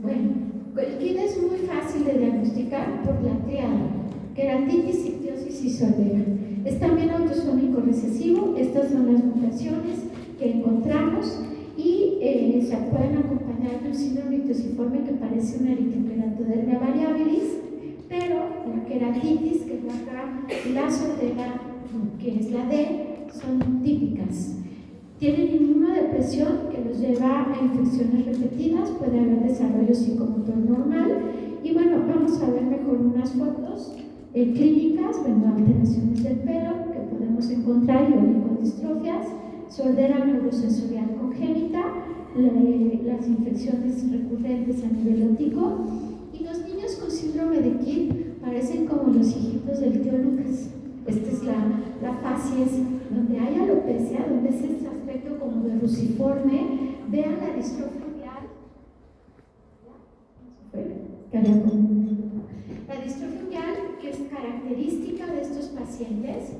Bueno, el KID es muy fácil de diagnosticar por la triada: queratitis, ictiosis y sordera. Es también autosómico recesivo. Estas son las mutaciones que encontramos y se pueden acompañar de un síndrome ictosiforme que parece una eritrokeratodermia variabilis, pero la queratitis, que es la K, y la sordera, que es la D, son típicas. Tienen inmunodepresión que los lleva a infecciones repetidas, puede haber desarrollo psicomotor normal. Y bueno, vamos a ver mejor unas fotos clínicas, bueno, alteraciones del pelo que podemos encontrar y oligodistrofias, sordera neurosensorial congénita, las infecciones recurrentes a nivel óptico, y los niños con síndrome de KID parecen como los hijitos del tío Lucas. Esta es la facies donde hay alopecia, donde es este aspecto como de ruciforme. Vean la distrofia unguial. La distrofia unguial, que es característica de estos pacientes,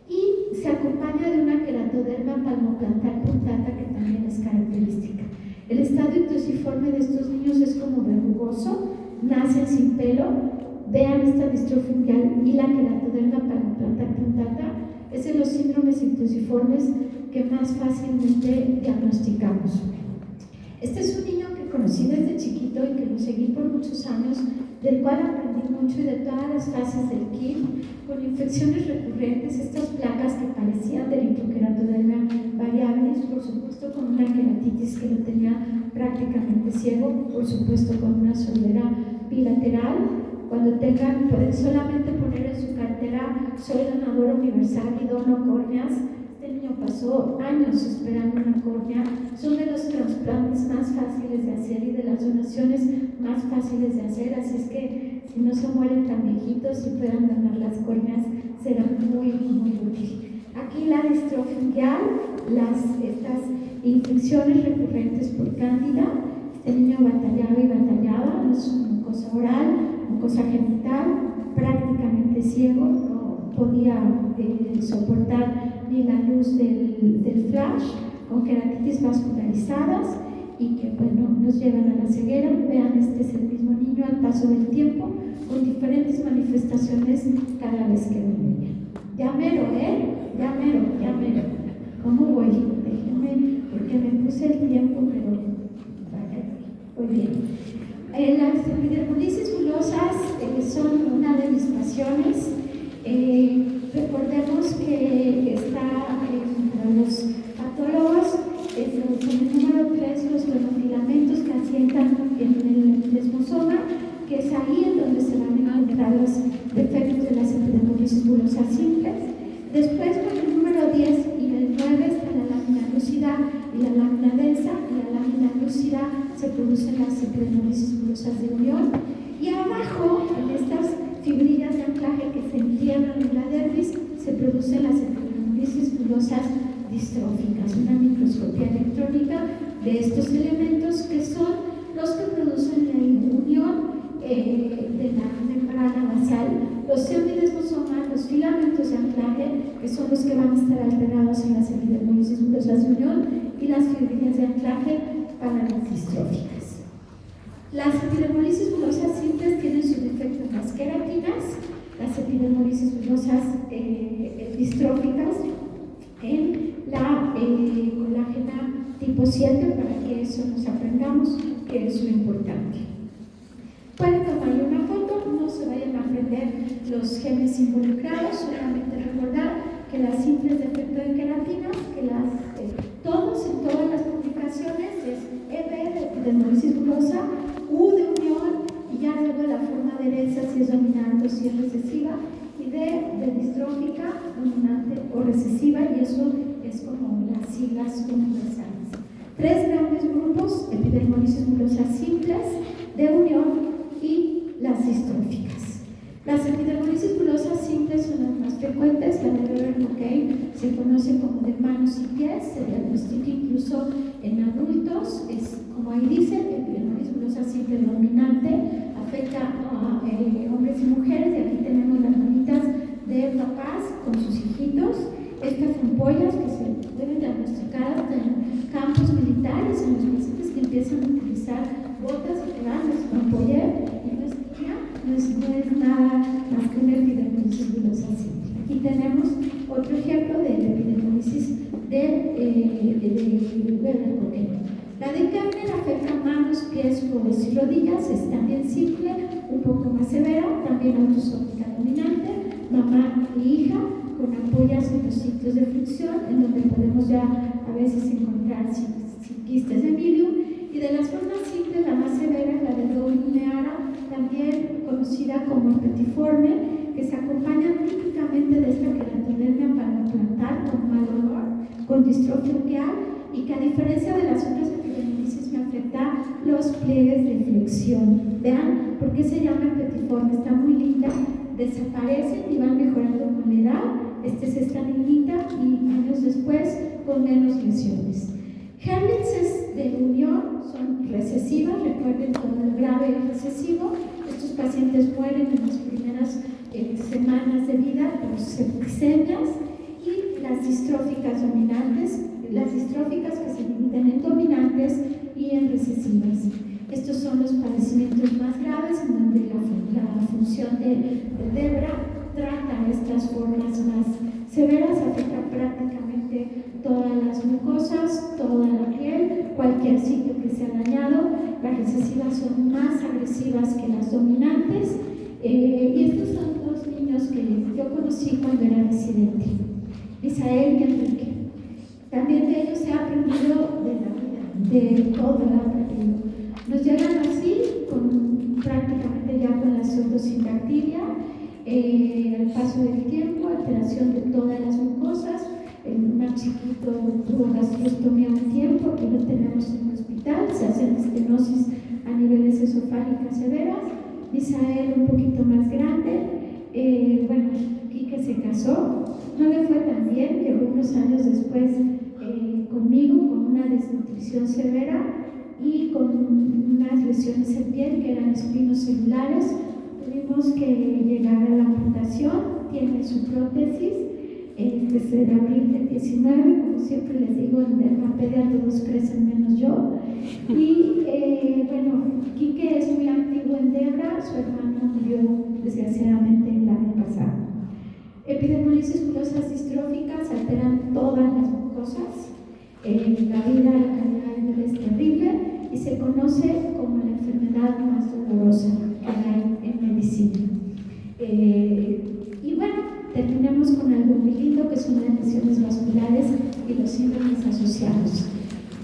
y se acompaña de una queratoderma palmoplantar punctata que también es característica. El estado ictosiforme de estos niños es como verrugoso, nacen sin pelo. Vean esta distrofia unguial y la queratoderma palmoplantar punctata es de los síndromes ictosiformes que más fácilmente diagnosticamos. Este es un niño que conocí desde chiquito y que lo seguí por muchos años, del cual aprendí mucho, y de todas las fases del KID, con infecciones recurrentes, estas placas que parecían de eritrokeratodermia variables, por supuesto con una queratitis que lo tenía prácticamente ciego, por supuesto con una sordera bilateral. Cuando tengan, pueden solamente poner en su cartera: soy donador universal y dono córneas. Este niño pasó años esperando una córnea. Son de los trasplantes más fáciles de hacer y de las donaciones más fáciles de hacer, así es que si no se mueren tan viejitos y puedan donar las córneas, será muy, muy útil. Aquí la distrofia ungueal, estas infecciones recurrentes por cándida. Este niño batallaba y batallaba, no es una mucosa oral, mucosa genital, prácticamente ciego, no podía soportar ni la luz del flash, con queratitis vascularizadas y que, bueno, nos llevan a la ceguera. Vean, este es el mismo niño al paso del tiempo, con diferentes manifestaciones cada vez que venía. Ya mero, ya mero, ya mero. ¿Cómo voy? Déjenme, porque me puse el tiempo, pero muy bien. Las epidermolisis bulosas son una de mis pasiones. Recordemos que está para los patólogos con el número 3 los monofilamentos que asientan en el desmosoma, que es ahí en donde se van a encontrar los defectos de las epidermolisis bulosas simples. Después, con el número 10 y el 9 está la lámina lúcida y la lámina densa, y la lámina lúcida se producen las epidermolisis bulosas de unión. Y abajo, en estas fibrillas de anclaje que se entierran en la dermis, se producen las epidermolisis bulosas distróficas, una microscopía electrónica de estos elementos que son los que producen la unión de la membrana basal, los pseudidesmosomas, los filamentos de anclaje, que son los que van a estar alterados en las epidermolisis bulosas de unión, y las fibrillas de anclaje para las distróficas. Las epidermolisis bulosas simples tienen su defecto en las queratinas, las epidermolisis bulosas distróficas en la colágena tipo 7, para que eso nos aprendamos, que es lo importante. Pueden tomar una foto, no se vayan a aprender los genes involucrados, solamente recordar que las simples defecto de queratinas, que en todas las publicaciones es EB de epidermolisis bulosa, U de unión, y ya luego la forma de herencia si es dominante o si es recesiva, y D de distrófica, dominante o recesiva, y eso es como las siglas universales. 3 grandes grupos: epidermolisis bulosas simples, de unión y las distróficas. Las epidermolisis bulosas simples son las más frecuentes. La de Weber-Cockayne se conoce como de manos y pies, se diagnostica incluso en adultos. Es, como ahí dice, epidermolisis bulosa simple dominante, afecta a hombres y mujeres, y aquí tenemos las manitas de papás con sus hijitos. Estas ampollas que se pueden diagnosticar en campos militares, en los pacientes que empiezan a utilizar botas y que van a su ampoller, y no es nada más que una epidermolisis bulosa simple. Aquí tenemos otro ejemplo de la epidermolisis de Weber-Cockayne. La de Kärtner afecta manos, pies, codos y rodillas, es también simple, un poco más severa, también autosómica dominante, mamá y hija, con ampollas en los sitios de fricción, en donde podemos ya a veces encontrar quistes de milium. Y de las formas simples, la más severa es la de Doyle-Meara, también conocida como herpetiforme, que se acompaña típicamente de esta queratodermia paranoplantar con mal olor, con distrofia ungueal, y que a diferencia de las otras epidermolisis me afecta los pliegues de flexión. Vean por qué se llama herpetiforme, está muy linda, desaparecen y van mejorando con la edad. Este es esta niñita y años después con menos lesiones. Herlitz de unión son recesivas, recuerden todo el grave y recesivo. Estos pacientes mueren en las primeras semanas de vida por septicemias. Y las distróficas dominantes, las distróficas que se dividen en dominantes y en recesivas. Estos son los padecimientos más graves, en donde la función de Debra trata estas formas más severas, afecta prácticamente todas las mucosas, toda la piel, cualquier sitio que sea dañado. Las recesivas son más agresivas que las dominantes, y estos son 2 niños que yo conocí cuando era residente, Misael y Enrique. También de ellos se ha aprendido de la vida, de todo lo aprendido. Nos llegan así, prácticamente ya con la pseudosindactilia, al paso del tiempo, alteración de todas las mucosas. El más chiquito tuvo gastrostomía un tiempo, que lo tenemos en el hospital, se hacen estenosis a niveles esofágicas severas. Misael un poquito más grande, bueno, Quique se casó, no le fue tan bien, llegó unos años después conmigo con una desnutrición severa y con unas lesiones en piel que eran espinos celulares. Tuvimos que llegar a la amputación, tiene su prótesis, desde abril del 19, como siempre les digo, en dermapedia todos crecen menos yo. Y bueno, Quique es muy activo en Debra, su hermano murió desgraciadamente el año pasado. Epidermolisis bulosas distróficas alteran todas las mucosas, la vida, la calidad de vida es terrible y se conoce como la enfermedad más dolorosa que hay en medicina. Y bueno, terminamos con algo muy lindo que son las lesiones vasculares y los síndromes asociados.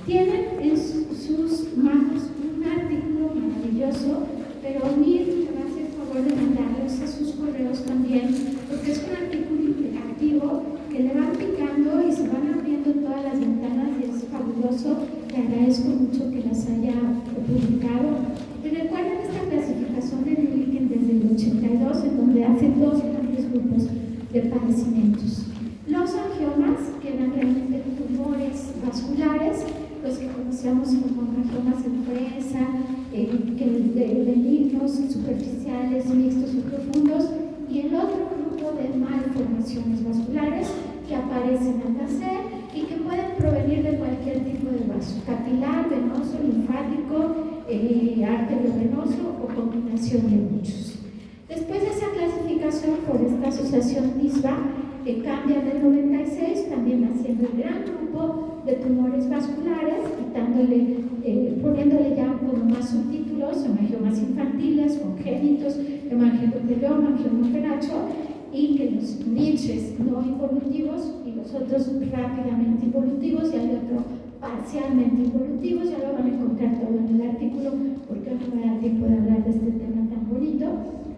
Tienen en sus manos un artículo maravilloso, pero Mir me va a hacer favor de mandarlos a sus correos también, porque es un artículo interactivo que le van picando y se van abriendo todas las ventanas y es fabuloso. Le agradezco mucho que las haya publicado. Y recuerden esta clasificación de Milliken desde el 82, en donde hace dos grandes grupos de padecimientos. Los angiomas, que eran realmente tumores vasculares, los que conocemos como angiomas en fresa, benignos, superficiales, mixtos o profundos, y el otro grupo de malformaciones vasculares que aparecen al nacer y que pueden provenir de cualquier tipo de vaso, capilar, venoso, linfático, arteriovenoso o combinación de muchos. Después de esa clasificación por esta asociación DISVA, que cambia del 96, también haciendo el gran grupo de tumores vasculares, poniéndole ya como más subtítulos, hemangiomas infantiles, congénitos, hemangioperioma, angiomoperacho, y que los niches no involutivos y los otros rápidamente involutivos, y hay otro parcialmente involutivos, ya lo van a encontrar todo en el artículo, porque no me da tiempo de hablar de este tema tan bonito.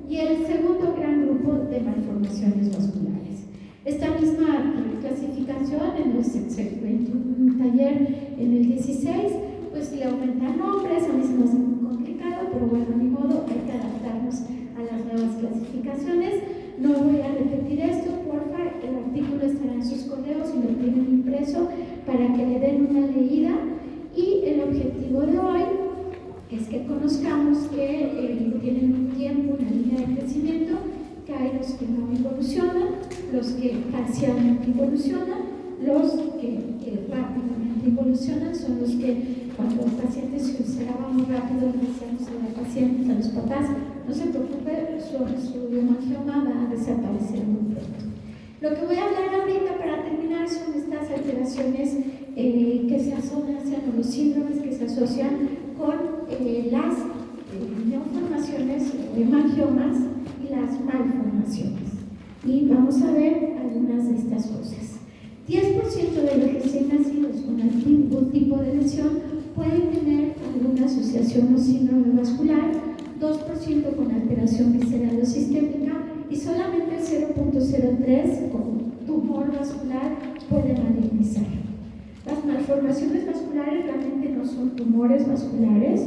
Y el segundo gran grupo de malformaciones vasculares. Esta misma clasificación en un taller en el 16, pues le aumentan nombres, a mí se me hace muy complicado, pero bueno, ni modo, hay que adaptarnos a las nuevas clasificaciones. No voy a repetir esto, porfa, el artículo estará en sus correos y lo tienen impreso para que le den una leída. Y el objetivo de hoy es que conozcamos que tienen un tiempo, una línea de crecimiento, que hay los que no evolucionan, los que parcialmente evolucionan, los que rápidamente evolucionan, son los que cuando el paciente se ulceraba muy rápido le decíamos a la paciente, a los papás, no se preocupe, su hemangioma va a desaparecer muy pronto. Lo que voy a hablar ahorita para terminar son estas alteraciones que se asocian, o los síndromes que se asocian con las neoformaciones o hemangiomas y las malformaciones. Y vamos a ver algunas de estas cosas. 10% de los recién nacidos con algún tipo de lesión pueden tener alguna asociación o síndrome vascular, 2% con alteración visceral o sistémica y solamente el 0.03 con tumor vascular puede malignizar. Las malformaciones vasculares realmente no son tumores vasculares,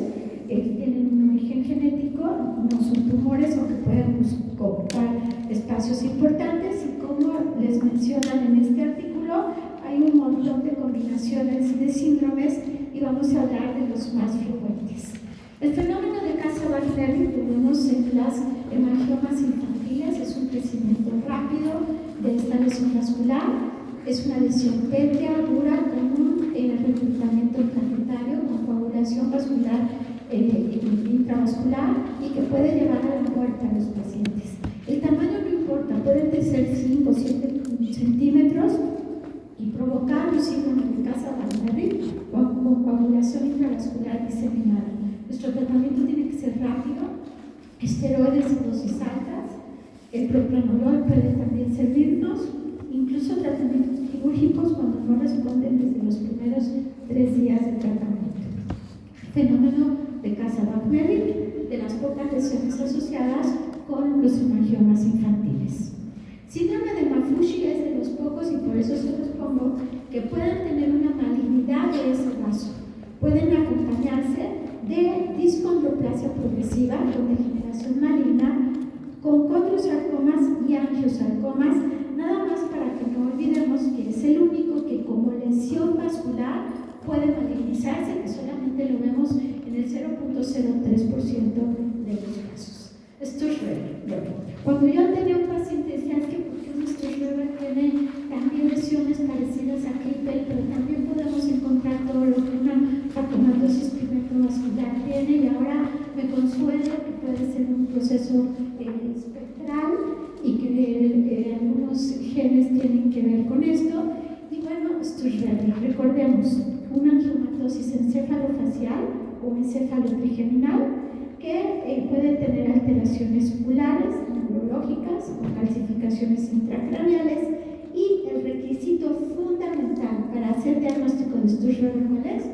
tienen un origen genético, no son tumores, aunque pueden ocupar espacios importantes, y como les mencionan en este artículo, hay un montón de combinaciones de síndromes y vamos a hablar de los más frecuentes. El fenómeno de Casa-Barthelin que vemos en las hemangiomas infantiles es un crecimiento rápido de esta lesión vascular. Es una lesión pétrea, dura, con un reclutamiento planetario, con coagulación vascular intravascular y que puede llevar a la muerte a los pacientes. El tamaño no importa, puede ser 5 o 7 centímetros y provocar un síndrome de Casa-Barthelin con coagulación intravascular diseminada. Nuestro tratamiento tiene que ser rápido, esteroides en dosis altas, el propranolol puede también servirnos, y incluso tratamientos quirúrgicos cuando no responden desde los primeros 3 días de tratamiento. Fenómeno de Casa-Buck-Merrill, de las pocas lesiones asociadas con los hemangiomas infantiles. Síndrome de Maffucci es de los pocos, y por eso se los pongo, que pueden tener una malignidad de ese vaso. Pueden acompañarse de discondroplasia progresiva con degeneración maligna, con condrosarcomas y angiosarcomas, nada más para que no olvidemos que es el único que como lesión vascular puede malignizarse, que solamente lo vemos en el 0.03% de los casos. Sturge-Weber. Cuando yo tenía un paciente decía, es que porque un Sturge-Weber tiene también lesiones parecidas a Klippel, pero también podemos encontrar todo lo que una facomatosis pigmentovascular tiene, y ahora me consuelo que puede ser un proceso espectral y que algunos genes tienen que ver con esto. Y bueno, Sturge-Weber, recordemos, una angiomatosis encefalofacial o encefalotrigeminal que puede tener alteraciones oculares, neurológicas o calcificaciones intracraneales, y el requisito fundamental para hacer diagnóstico de Sturge-Weber, ¿cuál es?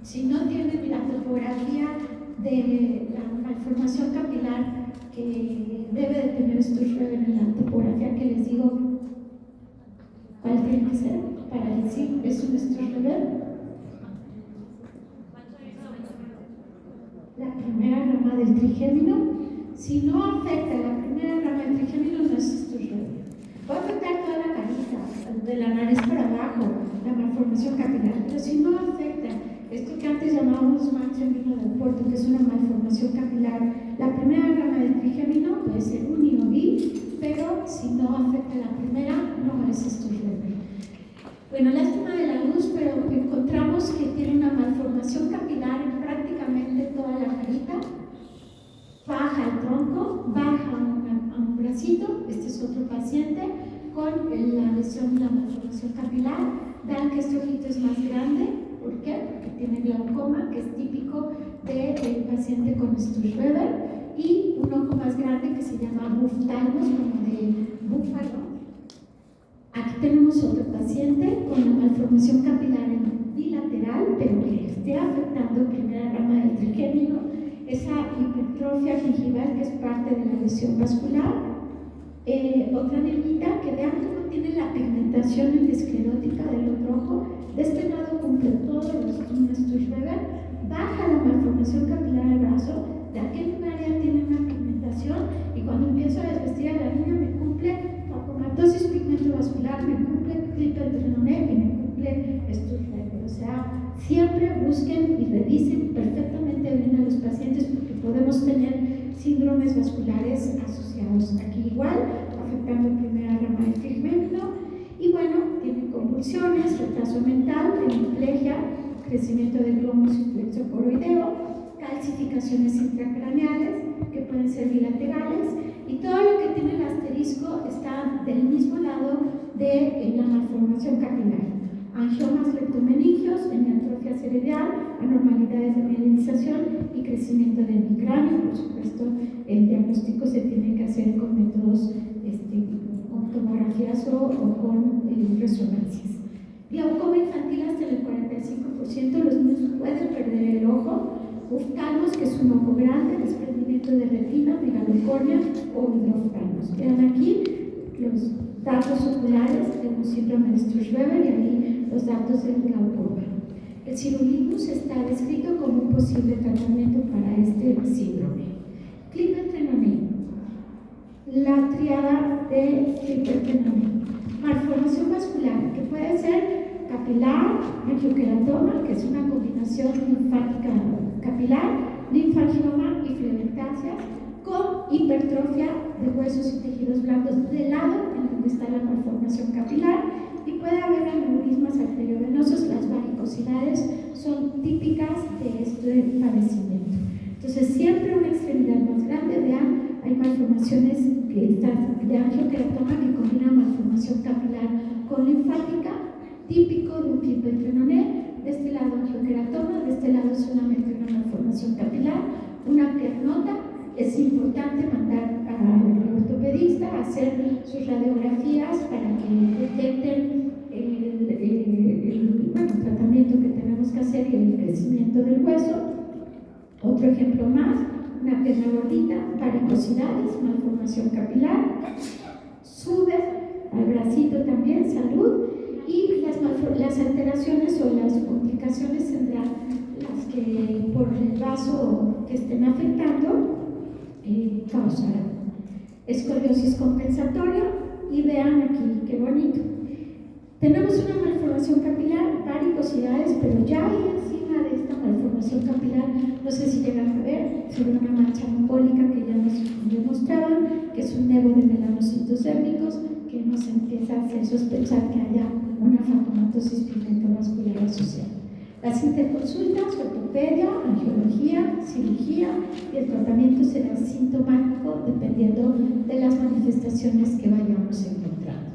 Si no tienen la topografía de la malformación capilar que debe de tener Sturge-Weber en la topografía que les digo, ¿cuál tiene que ser para decir es un Sturge-Weber? La primera rama del trigémino. Si no afecta la primera rama del trigémino, no es Sturge-Weber. Va a afectar toda la carita, de la nariz para abajo, la malformación capilar, pero si no afecta esto que antes llamábamos mancha en vino del puerto, que es una malformación capilar, la primera rama del trigémino puede ser un IOV, pero si no afecta la primera, no es Sturge-Weber. Bueno, lástima de la luz, pero encontramos que tiene una malformación capilar en prácticamente toda la carita, baja el tronco, baja a un bracito. Este es otro paciente con la lesión de la malformación capilar. Vean que este ojito es más grande. ¿Por qué? Porque tiene glaucoma, que es típico del paciente con Sturge-Weber, y un ojo más grande que se llama buftalmos, como de búfalo. Aquí tenemos otro paciente con la malformación capilar bilateral, pero que esté afectando primera rama del trigémino, esa hipertrofia gingival que es parte de la lesión vascular. Otra niñita que vean cómo tiene la pigmentación esclerótica del otro ojo. De este lado cumple todos los Sturge-Weber, baja la malformación capilar al brazo, de aquel área tiene una pigmentación, y cuando empiezo a desvestir a la niña me cumple facomatosis pigmentovascular, me cumple Klippel-Trenaunay y me cumple Sturge-Weber. O sea, siempre busquen y revisen perfectamente bien a los pacientes, porque podemos tener síndromes vasculares asociados. Aquí igual, afectando primera rama del trigémino, y bueno, tienen convulsiones, retraso mental, hemiplegia, crecimiento del glomo flexocoroideo, calcificaciones intracraneales que pueden ser bilaterales, y todo lo que tiene el asterisco está del mismo lado de la malformación capilar. Angiomas leptomeningios, hemiatrofia cerebral, anormalidades de mielinización y crecimiento de mi cráneo. Por supuesto, el diagnóstico se tiene que hacer con métodos con tomografías o con resonancias. Glaucoma infantil hasta el 45%, los niños pueden perder el ojo. Oftalmos, que es un ojo grande, desprendimiento de retina, megalocornea o hidroftalmos. Vean aquí los datos oculares de un síndrome de Sturge-Weber y ahí los datos del glaucoma. El sirolimus está descrito como un posible tratamiento para este síndrome. Klippel-Trenaunay, la triada de Klippel-Trenaunay. Malformación vascular, que puede ser capilar, angioqueratoma, que es una combinación linfática capilar, linfangioma y flebitáceas, con hipertrofia de huesos y tejidos blandos del lado en donde está la malformación capilar, y puede haber aneurismas arteriovenosos. Las varicosidades son típicas de este padecimiento. Entonces, siempre una extremidad más grande, vean, hay malformaciones de angioqueratoma que combinan malformación capilar con linfática, típico de un Klippel-Trenaunay. De este lado angioqueratoma, de este lado solamente una malformación capilar, una piernota. Es importante mandar al ortopedista a hacer sus radiografías para que detecten el tratamiento que tenemos que hacer y el crecimiento del hueso. Otro ejemplo más, una pierna gordita, varicosidades, malformación capilar, sube al bracito también, salud, y las alteraciones o las complicaciones tendrán las que por el vaso que estén afectando causarán escoliosis compensatoria. Y vean aquí qué bonito, tenemos una malformación capilar, varicosidades, pero ya ahí encima de esta malformación capilar, no sé si llegan a ver, se ve una mancha mongólica que ya nos demostraban, que es un nevo de melanocitos dérmicos, que nos empieza a hacer sospechar que haya una fagomatosis pigmentovascular asociada. Las interconsultas, ortopedia, angiología, cirugía, y el tratamiento será sintomático dependiendo de las manifestaciones que vayamos encontrando.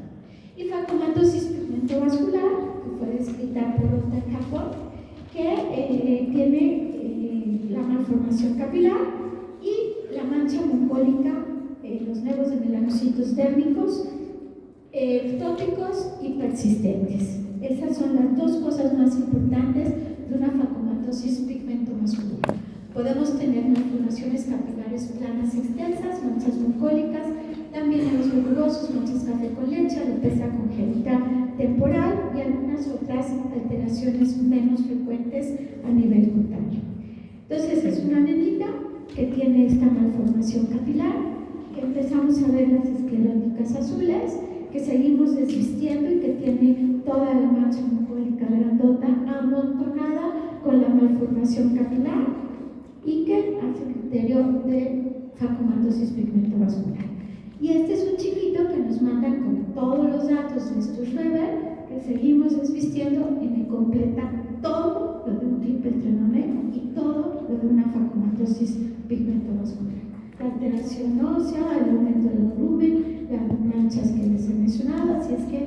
Y fagomatosis pigmentovascular, que fue descrita por Ota Capot, que tiene la malformación capilar y la mancha mongólica, los nevos de melanocitos dérmicos, ectópicos y persistentes. Esas son las dos cosas más importantes de una fagomatosis pigmentovascular. Podemos tener malformaciones capilares planas extensas, manchas mongólicas, también en los globulosos, manchas café con leche, alopecia congénita temporal y algunas otras alteraciones menos frecuentes a nivel cutáneo. Entonces es una nenita que tiene esta malformación capilar, que empezamos a ver las escleróticas azules, que seguimos desvistiendo y que tiene toda la mancha mongólica grandota amontonada con la malformación capilar y que hace criterio de fagomatosis pigmentovascular. Y este es un chiquito que nos mandan con todos los datos de Sturweber, que seguimos desvistiendo y me completa todo lo de un Klippel-Trenaunay y todo lo de una fagomatosis pigmentovascular. La alteración ósea, el aumento del volumen, las manchas que les he mencionado, así es que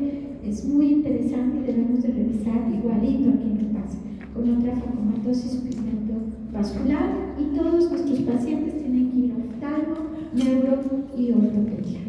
es muy interesante y debemos de revisar igualito aquí me pasa con otra fagomatosis pigmentovascular, y todos nuestros pacientes tienen que ir a oftalmo, neuro y ortopedia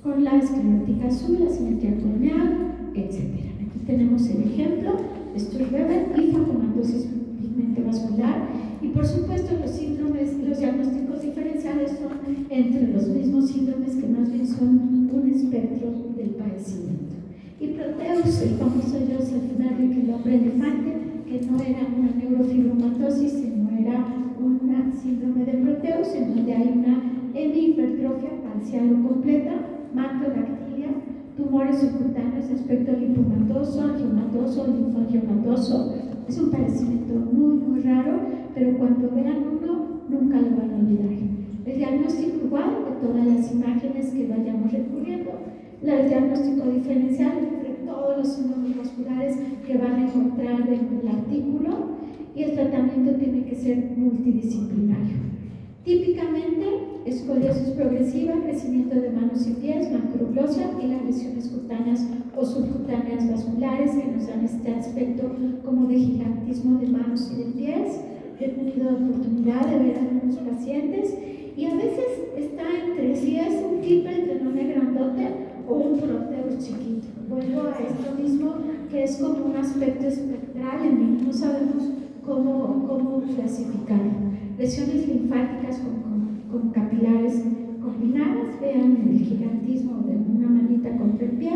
con la esclerótica azul, la simetría corneal, etc. Aquí tenemos el ejemplo de Sturweber y fagomatosis pigmentovascular, y por supuesto los síndromes, los diagnósticos diferenciales son entre los mismos síndromes que más bien son un espectro del padecimiento. Y Proteus, el famoso Joseph Merrick, el hombre elefante, que no era una neurofibromatosis, sino era un síndrome de Proteus, en donde hay una hemihipertrofia parcial o completa, macrodactilia, tumores subcutáneos de aspecto lipomatoso, angiomatoso, linfoangiomatoso. Es un padecimiento muy, muy raro, pero cuando vean uno, nunca lo van a olvidar. El diagnóstico igual de todas las imágenes que vayamos recurriendo, el diagnóstico diferencial entre todos los síndromes vasculares que van a encontrar en el artículo, y el tratamiento tiene que ser multidisciplinario. Típicamente, escoliosis progresiva, crecimiento de manos y pies, macroglosia y las lesiones cutáneas o subcutáneas vasculares que nos dan este aspecto como de gigantismo de manos y de pies. He tenido oportunidad de ver a algunos pacientes y a veces está entre si es un Klippel-Trenaunay grandote o un Proteus chiquito. Vuelvo a esto mismo, que es como un aspecto espectral en el que no sabemos cómo clasificarlo. Lesiones linfáticas con capilares combinadas, vean el gigantismo de una manita contra el pie.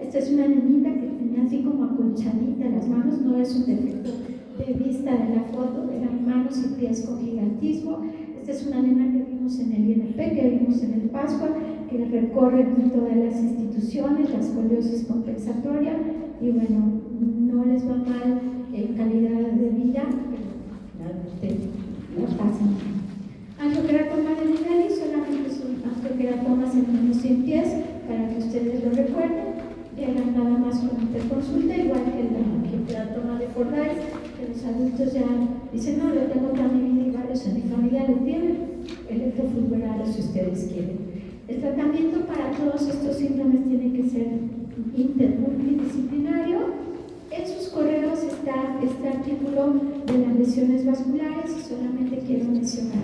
Esta es una niñita que tenía así como acolchadita las manos, no es un defecto de vista de la foto, eran manos y pies con gigantismo. Esta es una nena que vimos en el INP, que vimos en el Pascua, que recorre todas las instituciones, la escoliosis compensatoria, y bueno, no les va mal en calidad de vida, pero la pasan. Angiokeratoma de Minelli solamente son angiokeratomas en manos y en pies, para que ustedes lo recuerden. Llegan nada más con interconsulta, igual que la angiokeratoma de Fordyce, que los adultos ya dicen, no, lo tengo también y varios en mi familia lo tienen, electrofulverado si ustedes quieren. El tratamiento para todos estos síndromes tiene que ser multidisciplinario. En sus correos está este artículo de las lesiones vasculares y solamente quiero mencionar.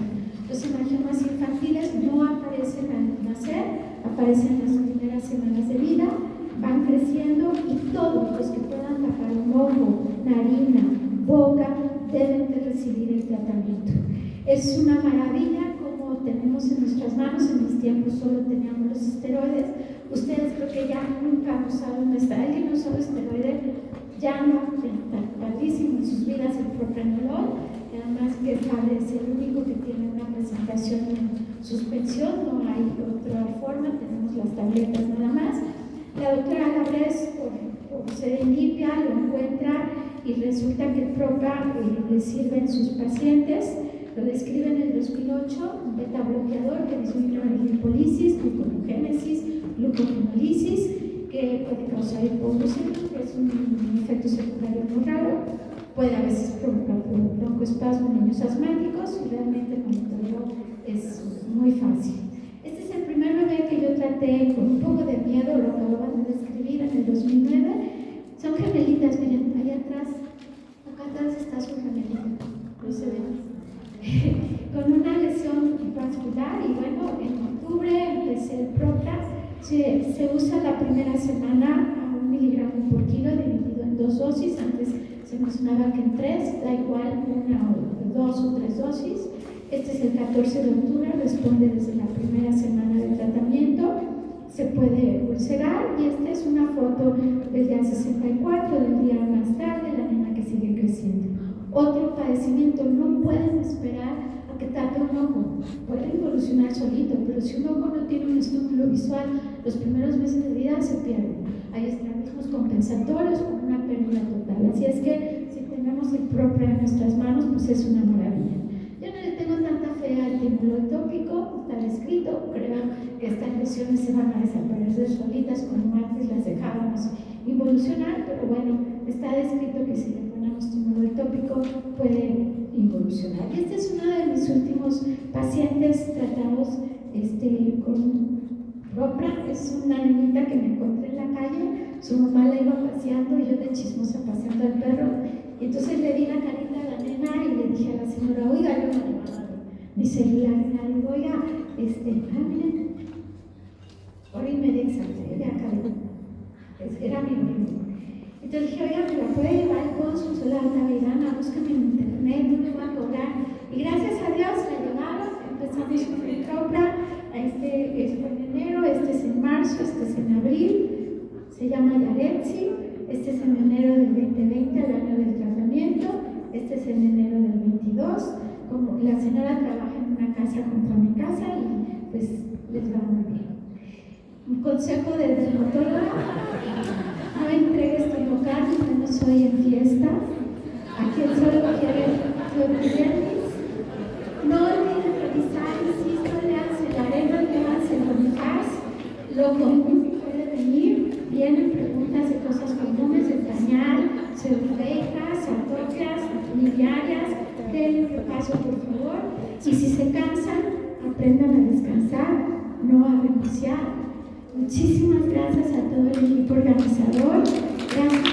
Los hemangiomas infantiles no aparecen al nacer, aparecen en las semanas de vida, van creciendo y todos los que puedan tapar un ojo, narina, boca, deben de recibir el tratamiento. Es una maravilla como tenemos en nuestras manos. En mis tiempos solo teníamos los esteroides. Ustedes creo que ya nunca han usado alguien no usó esteroide, ya no, tardísimo en sus vidas el propranolol, además que padre es el único que tiene una presentación en suspensión, no hay otra forma, tenemos las tabletas nada más. La doctora Labres, por ser limpia, lo encuentra y resulta que el Propra le sirve en sus pacientes. Lo describe en el 2008, un beta bloqueador que disminuye la lipólisis, gluconeogénesis, glucogenólisis, que puede causar hipoglucemia, que es un efecto secundario muy raro, puede a veces provocar broncoespasmo en niños asmáticos y realmente el monitoreo es muy fácil. Este es el primer bebé que yo traté con un poco de miedo, lo acababan de describir en el 2009. Son gemelitas, miren, allá atrás, acá atrás está su gemelita, no se ve. Con una lesión vascular y bueno, en octubre empecé el Propra. Se usa la primera semana a 1 miligramo por kilo dividido en 2 dosis. Antes se mencionaba que en 3, da igual 1 o 2 o 3 dosis. Este es el 14 de octubre, responde desde la primera semana de tratamiento. Se puede ulcerar y esta es una foto del día 64, del día más tarde, la nena que sigue creciendo. Otro padecimiento, no pueden esperar a que tape un ojo, puede evolucionar solito, pero si un ojo no tiene un estímulo visual, los primeros meses de vida se pierden. Hay estrabismos compensatorios con una pérdida total, así es que si tenemos el Propra en nuestras manos, pues es una maravilla. Yo no le tengo tanta fe al estímulo tópico, está descrito, creo que estas lesiones se van a desaparecer solitas como antes las dejábamos involucionar, pero bueno, está descrito que si le ponemos estímulo tópico puede involucionar. Y este es uno de mis últimos pacientes tratados con Propra. Es una niñita que me encontré en la calle, su mamá la iba paseando y yo de chismosa paseando al perro, y entonces le di la carita a la nena y le dije a la señora, oiga, yo no le mando mi celular, y digo, oiga, miren, hora y media exacta, ya acabé, era mi amigo. Entonces dije, oiga, me la puede llevar con su celular Navidana, búsqueme en internet, no me va a cobrar. Y gracias a Dios la llevaron, empezamos con el Propra. Este es en enero, este es en marzo, este es en abril, se llama Yaretsi. Este es en enero del 2020, el año del tratamiento. Este es en enero del 22. Como la señora trabaja en una casa contra mi casa y pues les va muy bien. Un consejo de dermatóloga: no entregues tu local, no soy en fiesta. A quien solo quiere fluorescencias. No olviden revisar, insisto, leanse la arena, leanse el Bonifaz. Lo común que puede venir, vienen preguntas de cosas comunes, de pañal, seborreicas, atopias, biliarias. Denle un repaso, por favor. Y si se cansan, aprendan a descansar, no a renunciar. Muchísimas gracias a todo el equipo organizador. Gracias.